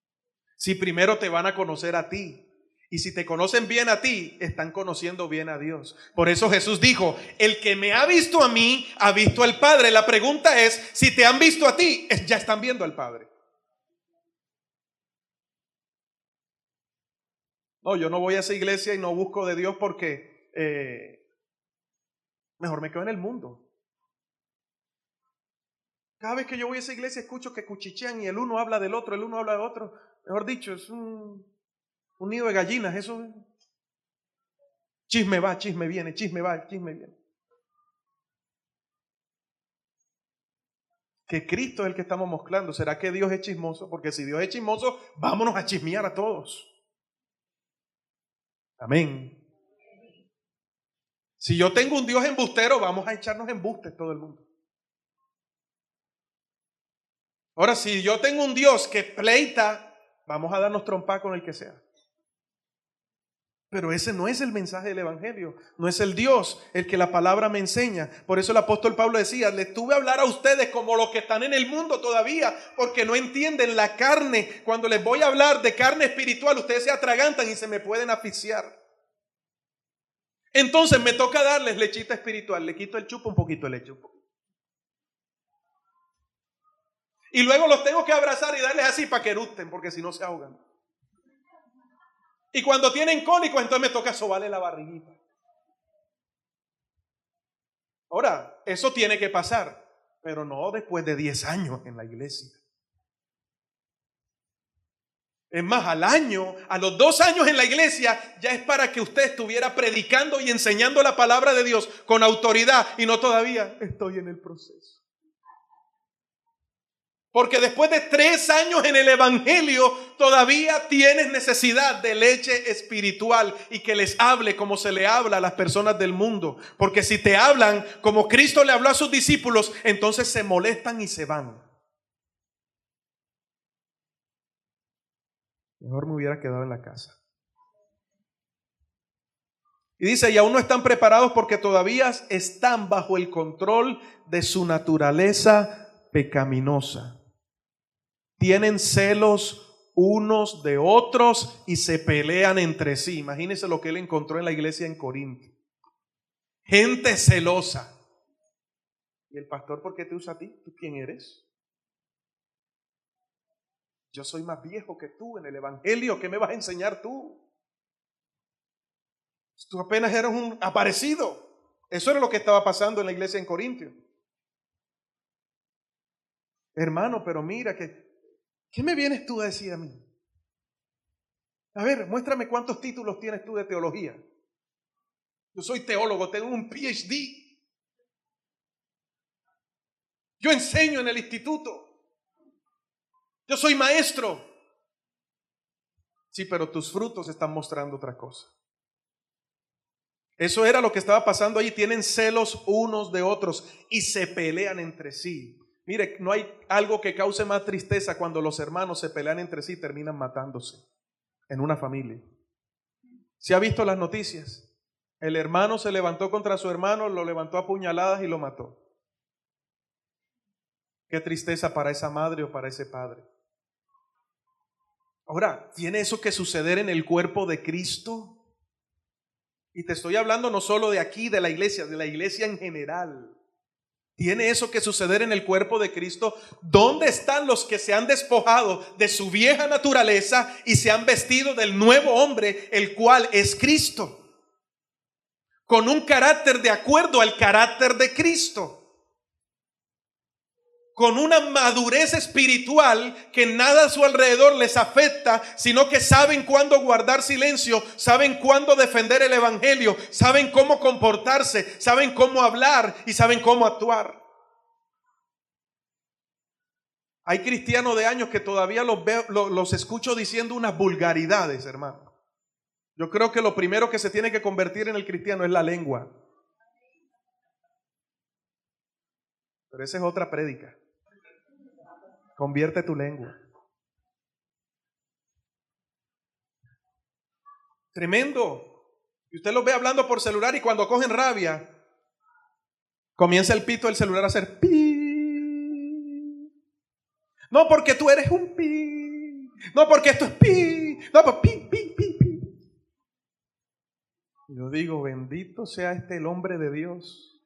Si primero te van a conocer a ti. Y si te conocen bien a ti, están conociendo bien a Dios. Por eso Jesús dijo, el que me ha visto a mí, ha visto al Padre. La pregunta es, si te han visto a ti, ya están viendo al Padre. No, yo no voy a esa iglesia y no busco de Dios porque mejor me quedo en el mundo. Cada vez que yo voy a esa iglesia escucho que cuchichean y el uno habla del otro, el uno habla del otro. Mejor dicho, es un nido de gallinas, eso. Chisme va, chisme viene, chisme va, chisme viene. Que Cristo es el que estamos mezclando. ¿Será que Dios es chismoso? Porque si Dios es chismoso, vámonos a chismear a todos. Amén. Si yo tengo un Dios embustero, vamos a echarnos embustes todo el mundo. Ahora, si yo tengo un Dios que pleita, vamos a darnos trompa con el que sea. Pero ese no es el mensaje del evangelio, no es el Dios el que la palabra me enseña. Por eso el apóstol Pablo decía, les tuve a hablar a ustedes como los que están en el mundo todavía, porque no entienden la carne. Cuando les voy a hablar de carne espiritual, ustedes se atragantan y se me pueden asfixiar. Entonces me toca darles lechita espiritual, le quito el chupo un poquito de leche. Y luego los tengo que abrazar y darles así para que eructen, porque si no se ahogan. Y cuando tienen cólicos, entonces me toca sobarle la barriguita. Ahora, eso tiene que pasar, pero no después de 10 años en la iglesia. Es más, al año, a los 2 años en la iglesia, ya es para que usted estuviera predicando y enseñando la palabra de Dios con autoridad, y no todavía estoy en el proceso. Porque después de 3 años en el evangelio, todavía tienes necesidad de leche espiritual y que les hable como se le habla a las personas del mundo. Porque si te hablan como Cristo le habló a sus discípulos, entonces se molestan y se van. Mejor me hubiera quedado en la casa. Y dice, y aún no están preparados porque todavía están bajo el control de su naturaleza pecaminosa. Tienen celos unos de otros y se pelean entre sí. Imagínense lo que él encontró en la iglesia en Corinto. Gente celosa. ¿Y el pastor por qué te usa a ti? ¿Tú quién eres? Yo soy más viejo que tú en el evangelio. ¿Qué me vas a enseñar tú? Tú apenas eres un aparecido. Eso era lo que estaba pasando en la iglesia en Corinto. Hermano, pero mira ¿qué me vienes tú a decir a mí? A ver, muéstrame cuántos títulos tienes tú de teología. Yo soy teólogo, tengo un PhD. Yo enseño en el instituto. Yo soy maestro. Sí, pero tus frutos están mostrando otra cosa. Eso era lo que estaba pasando ahí. Tienen celos unos de otros y se pelean entre sí. Mire, no hay algo que cause más tristeza cuando los hermanos se pelean entre sí y terminan matándose en una familia. ¿Se ha visto las noticias? El hermano se levantó contra su hermano, lo levantó a puñaladas y lo mató. Qué tristeza para esa madre o para ese padre. Ahora, ¿tiene eso que suceder en el cuerpo de Cristo? Y te estoy hablando no solo de aquí, de la iglesia en general. ¿Tiene eso que suceder en el cuerpo de Cristo? ¿Dónde están los que se han despojado de su vieja naturaleza y se han vestido del nuevo hombre, el cual es Cristo? Con un carácter de acuerdo al carácter de Cristo. Con una madurez espiritual que nada a su alrededor les afecta, sino que saben cuándo guardar silencio, saben cuándo defender el evangelio, saben cómo comportarse, saben cómo hablar y saben cómo actuar. Hay cristianos de años que todavía los escucho diciendo unas vulgaridades, hermano. Yo creo que lo primero que se tiene que convertir en el cristiano es la lengua. Pero esa es otra prédica. Convierte tu lengua. Tremendo. Y usted los ve hablando por celular y cuando cogen rabia, comienza el pito del celular a hacer pi. No porque tú eres un pi. No porque esto es pi. No, pues pi, pi, pi, pi. Yo digo, bendito sea el hombre de Dios.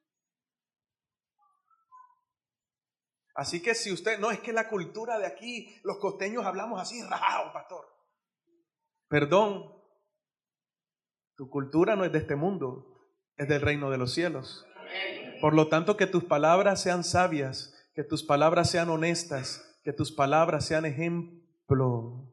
Así que si usted, no, es que la cultura de aquí, los costeños hablamos así, rajado, pastor. Perdón, tu cultura no es de este mundo, es del reino de los cielos. Por lo tanto, que tus palabras sean sabias, que tus palabras sean honestas, que tus palabras sean ejemplo.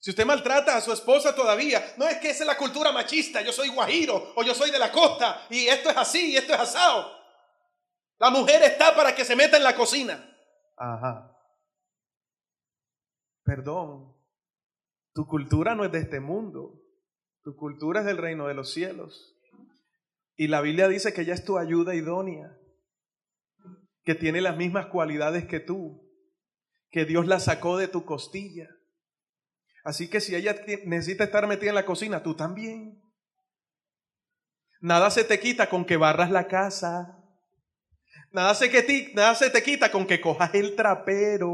Si usted maltrata a su esposa todavía, no es que esa es la cultura machista, yo soy guajiro o yo soy de la costa y esto es así y esto es asado. La mujer está para que se meta en la cocina. Ajá. Perdón, tu cultura no es de este mundo, tu cultura es del reino de los cielos. Y la Biblia dice que ella es tu ayuda idónea, que tiene las mismas cualidades que tú, que Dios la sacó de tu costilla. Así que si ella necesita estar metida en la cocina, tú también. Nada se te quita con que barras la casa. Nada se te quita con que cojas el trapero.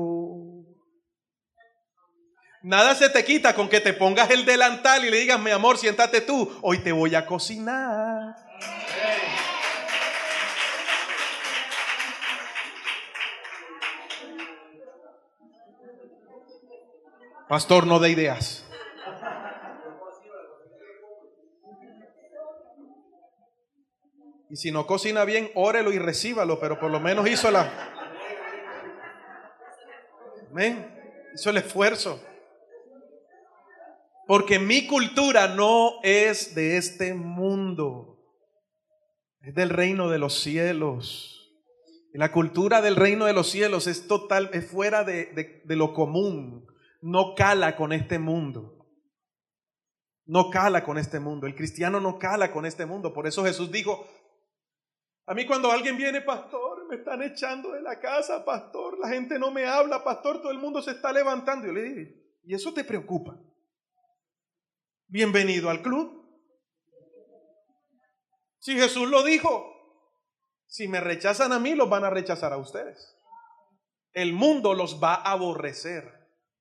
Nada se te quita con que te pongas el delantal y le digas, mi amor, siéntate tú, hoy te voy a cocinar. Pastor, no dé ideas. Y si no cocina bien, órelo y recíbalo, pero por lo menos hizo hizo el esfuerzo. Porque mi cultura no es de este mundo, es del reino de los cielos. Y la cultura del reino de los cielos es fuera de lo común. No cala con este mundo. No cala con este mundo. El cristiano no cala con este mundo. Por eso Jesús dijo, a mí cuando alguien viene, pastor, me están echando de la casa, pastor, la gente no me habla, pastor, todo el mundo se está levantando. Yo le dije, ¿y eso te preocupa? Bienvenido al club. Si Jesús lo dijo, si me rechazan a mí, los van a rechazar a ustedes. El mundo los va a aborrecer.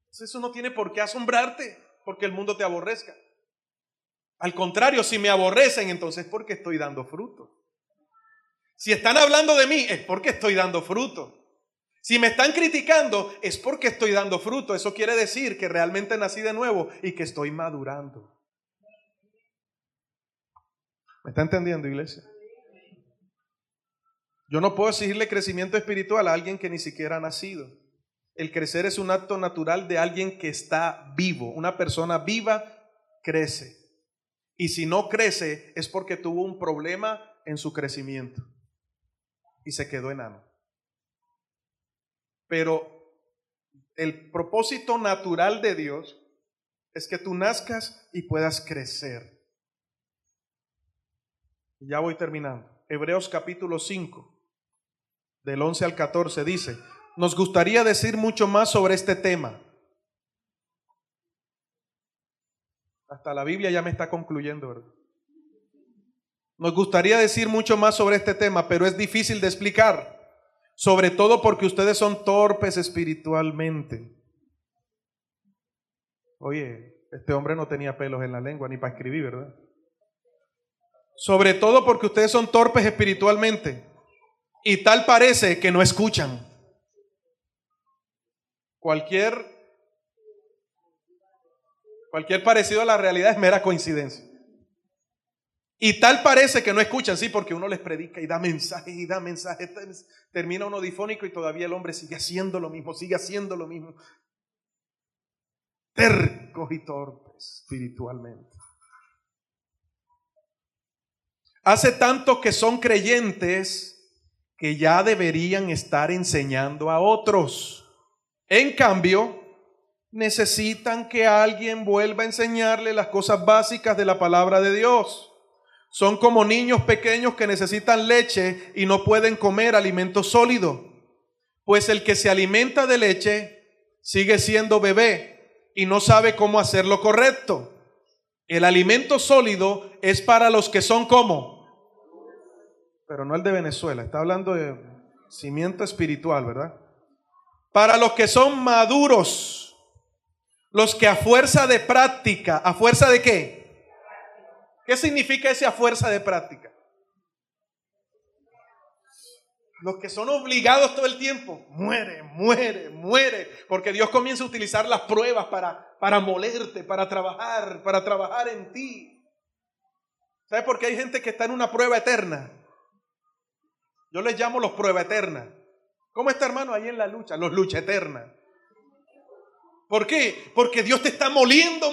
Entonces eso no tiene por qué asombrarte, porque el mundo te aborrezca. Al contrario, si me aborrecen, entonces es porque estoy dando fruto. Si están hablando de mí, es porque estoy dando fruto. Si me están criticando, es porque estoy dando fruto. Eso quiere decir que realmente nací de nuevo y que estoy madurando. ¿Me está entendiendo, iglesia? Yo no puedo exigirle crecimiento espiritual a alguien que ni siquiera ha nacido. El crecer es un acto natural de alguien que está vivo. Una persona viva crece. Y si no crece es porque tuvo un problema en su crecimiento y se quedó enano. Pero el propósito natural de Dios es que tú nazcas y puedas crecer. Ya voy terminando. Hebreos capítulo 5, del 11 al 14 dice: nos gustaría decir mucho más sobre este tema. Hasta la Biblia ya me está concluyendo, ¿verdad? Nos gustaría decir mucho más sobre este tema, pero es difícil de explicar, sobre todo porque ustedes son torpes espiritualmente. Oye, este hombre no tenía pelos en la lengua ni para escribir, ¿verdad? Sobre todo porque ustedes son torpes espiritualmente y tal parece que no escuchan. Cualquier parecido a la realidad es mera coincidencia. Y tal parece que no escuchan, sí, porque uno les predica y da mensaje y da mensaje. Termina uno difónico y todavía el hombre sigue haciendo lo mismo, tercos y torpes espiritualmente. Hace tanto que son creyentes que ya deberían estar enseñando a otros. En cambio, necesitan que alguien vuelva a enseñarle las cosas básicas de la palabra de Dios. Son como niños pequeños que necesitan leche y no pueden comer alimento sólido. Pues el que se alimenta de leche sigue siendo bebé y no sabe cómo hacer lo correcto. El alimento sólido es para los que son como, pero no el de Venezuela, está hablando de cimiento espiritual, ¿verdad? Para los que son maduros, los que a fuerza de práctica, ¿a fuerza de qué? ¿Qué significa ese a fuerza de práctica? Los que son obligados todo el tiempo, muere, porque Dios comienza a utilizar las pruebas para molerte, para trabajar en ti. ¿Sabes por qué hay gente que está en una prueba eterna? Yo les llamo los prueba eterna. ¿Cómo está, hermano? Ahí en la lucha, los lucha eterna. ¿Por qué? Porque Dios te está moliendo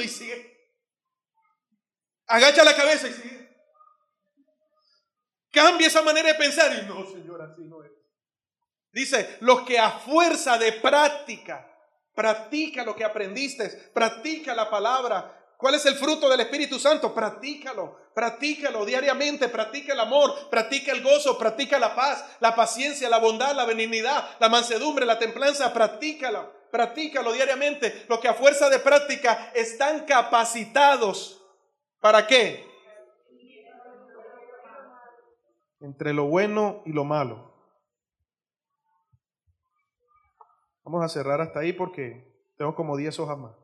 y sigue. Agacha la cabeza y sigue. Cambia esa manera de pensar y no, Señor, así no es. Dice, los que a fuerza de práctica, practica lo que aprendiste, practica la palabra. ¿Cuál es el fruto del Espíritu Santo? Practícalo diariamente, practica el amor, practica el gozo, practica la paz, la paciencia, la bondad, la benignidad, la mansedumbre, la templanza, practícalo diariamente. Los que a fuerza de práctica están capacitados. ¿Para qué? Entre lo bueno y lo malo. Vamos a cerrar hasta ahí porque tengo como 10 hojas más.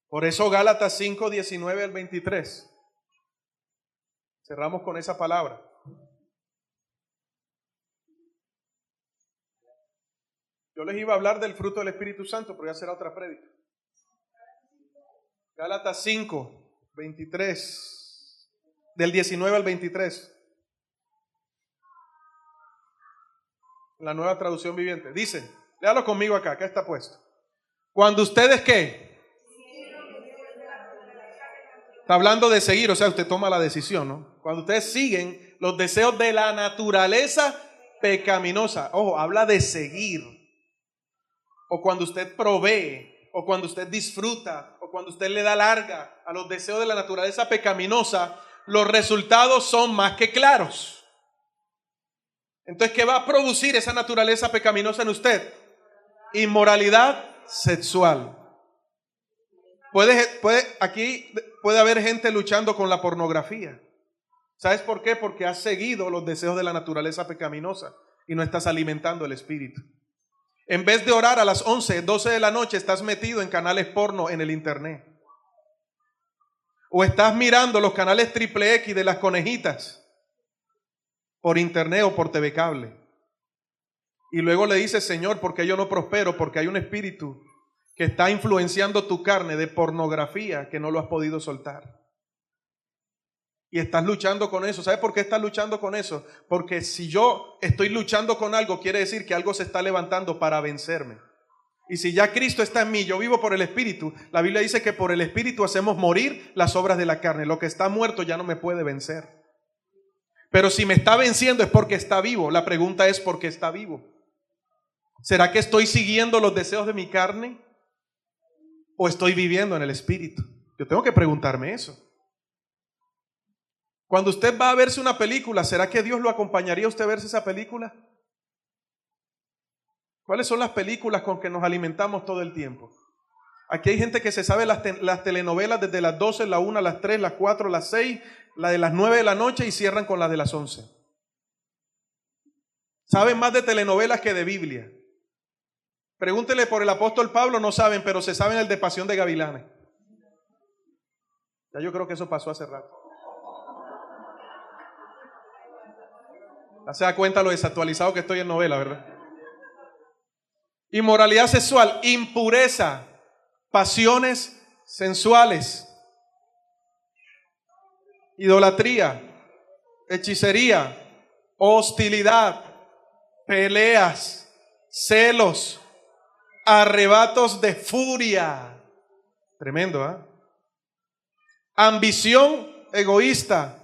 Por eso Gálatas 5, 19 al 23. Cerramos con esa palabra. Yo les iba a hablar del fruto del Espíritu Santo, pero ya será otra prédica. Gálatas 5, 23, del 19 al 23. La Nueva Traducción Viviente. Dice, léalo conmigo acá está puesto. Cuando ustedes, ¿qué? Está hablando de seguir, o sea, usted toma la decisión, ¿no? Cuando ustedes siguen los deseos de la naturaleza pecaminosa. Ojo, habla de seguir. O cuando usted provee, o cuando usted disfruta, o cuando usted le da larga a los deseos de la naturaleza pecaminosa, los resultados son más que claros. Entonces, ¿qué va a producir esa naturaleza pecaminosa en usted? Inmoralidad sexual. Aquí puede haber gente luchando con la pornografía. ¿Sabes por qué? Porque has seguido los deseos de la naturaleza pecaminosa y no estás alimentando el espíritu. En vez de orar a las 11, 12 de la noche, estás metido en canales porno en el internet. O estás mirando los canales triple X de las conejitas por internet o por TV cable. Y luego le dices, Señor, ¿por qué yo no prospero? Porque hay un espíritu que está influenciando tu carne de pornografía que no lo has podido soltar. y estás luchando con eso. ¿Sabes por qué estás luchando con eso? Porque si yo estoy luchando con algo, quiere decir que algo se está levantando para vencerme. Y si ya Cristo está en mí, yo vivo por el Espíritu. La Biblia dice que por el Espíritu hacemos morir las obras de la carne. Lo que está muerto ya no me puede vencer. Pero si me está venciendo es porque está vivo. La pregunta es ¿por qué está vivo? ¿Será que estoy siguiendo los deseos de mi carne? ¿O estoy viviendo en el Espíritu? Yo tengo que preguntarme eso. Cuando usted va a verse una película, ¿será que Dios lo acompañaría a usted a verse esa película? ¿Cuáles son las películas con que nos alimentamos todo el tiempo? Aquí hay gente que se sabe las telenovelas desde las 12, la 1, las 3, las 4, las 6, la de las 9 de la noche y cierran con las de las 11. Saben más de telenovelas que de Biblia. Pregúntele por el apóstol Pablo, no saben, pero se saben el de Pasión de Gavilanes. Ya yo creo que eso pasó hace rato. Ya se da cuenta lo desactualizado que estoy en novela, ¿verdad? Inmoralidad sexual, impureza, pasiones sensuales, idolatría, hechicería, hostilidad, peleas, celos, arrebatos de furia. Tremendo, ¿eh? Ambición egoísta,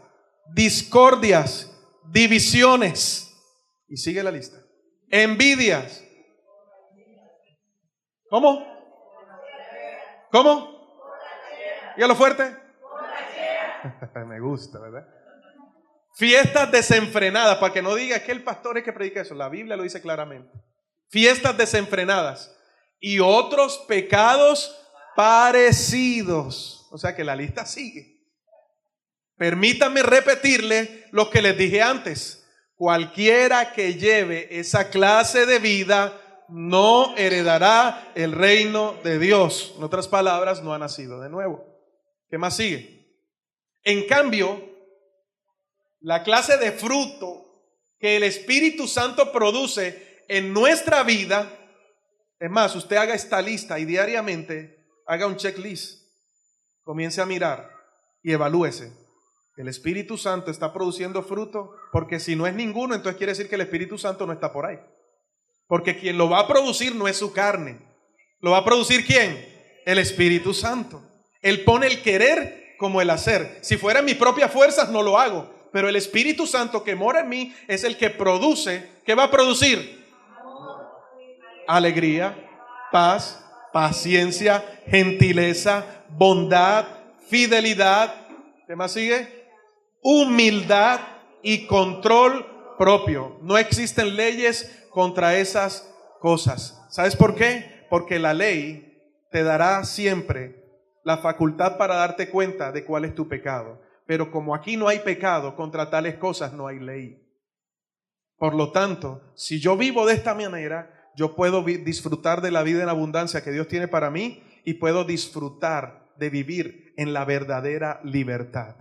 discordias, divisiones. Y sigue la lista. Envidias. ¿Cómo? ¿Cómo? Dígalo fuerte. Me gusta, ¿verdad? Fiestas desenfrenadas, para que no diga que el pastor es que predica eso. La Biblia lo dice claramente. Fiestas desenfrenadas y otros pecados parecidos. O sea que la lista sigue. Permítanme repetirle lo que les dije antes. Cualquiera que lleve esa clase de vida no heredará el reino de Dios. En otras palabras, no ha nacido de nuevo. ¿Qué más sigue? En cambio, la clase de fruto que el Espíritu Santo produce en nuestra vida, es más, usted haga esta lista y diariamente haga un checklist. Comience a mirar y evalúese. El Espíritu Santo está produciendo fruto, porque si no es ninguno, entonces quiere decir que el Espíritu Santo no está por ahí. Porque quien lo va a producir no es su carne. ¿Lo va a producir quién? El Espíritu Santo. Él pone el querer como el hacer. Si fuera en mis propias fuerzas no lo hago. Pero el Espíritu Santo que mora en mí es el que produce. ¿Qué va a producir? Alegría, paz, paciencia, gentileza, bondad, fidelidad. ¿Qué más sigue? Humildad y control propio. No existen leyes contra esas cosas. ¿Sabes por qué? Porque la ley te dará siempre la facultad para darte cuenta de cuál es tu pecado. Pero como aquí no hay pecado, contra tales cosas no hay ley. Por lo tanto, si yo vivo de esta manera, yo puedo disfrutar de la vida en abundancia que Dios tiene para mí y puedo disfrutar de vivir en la verdadera libertad.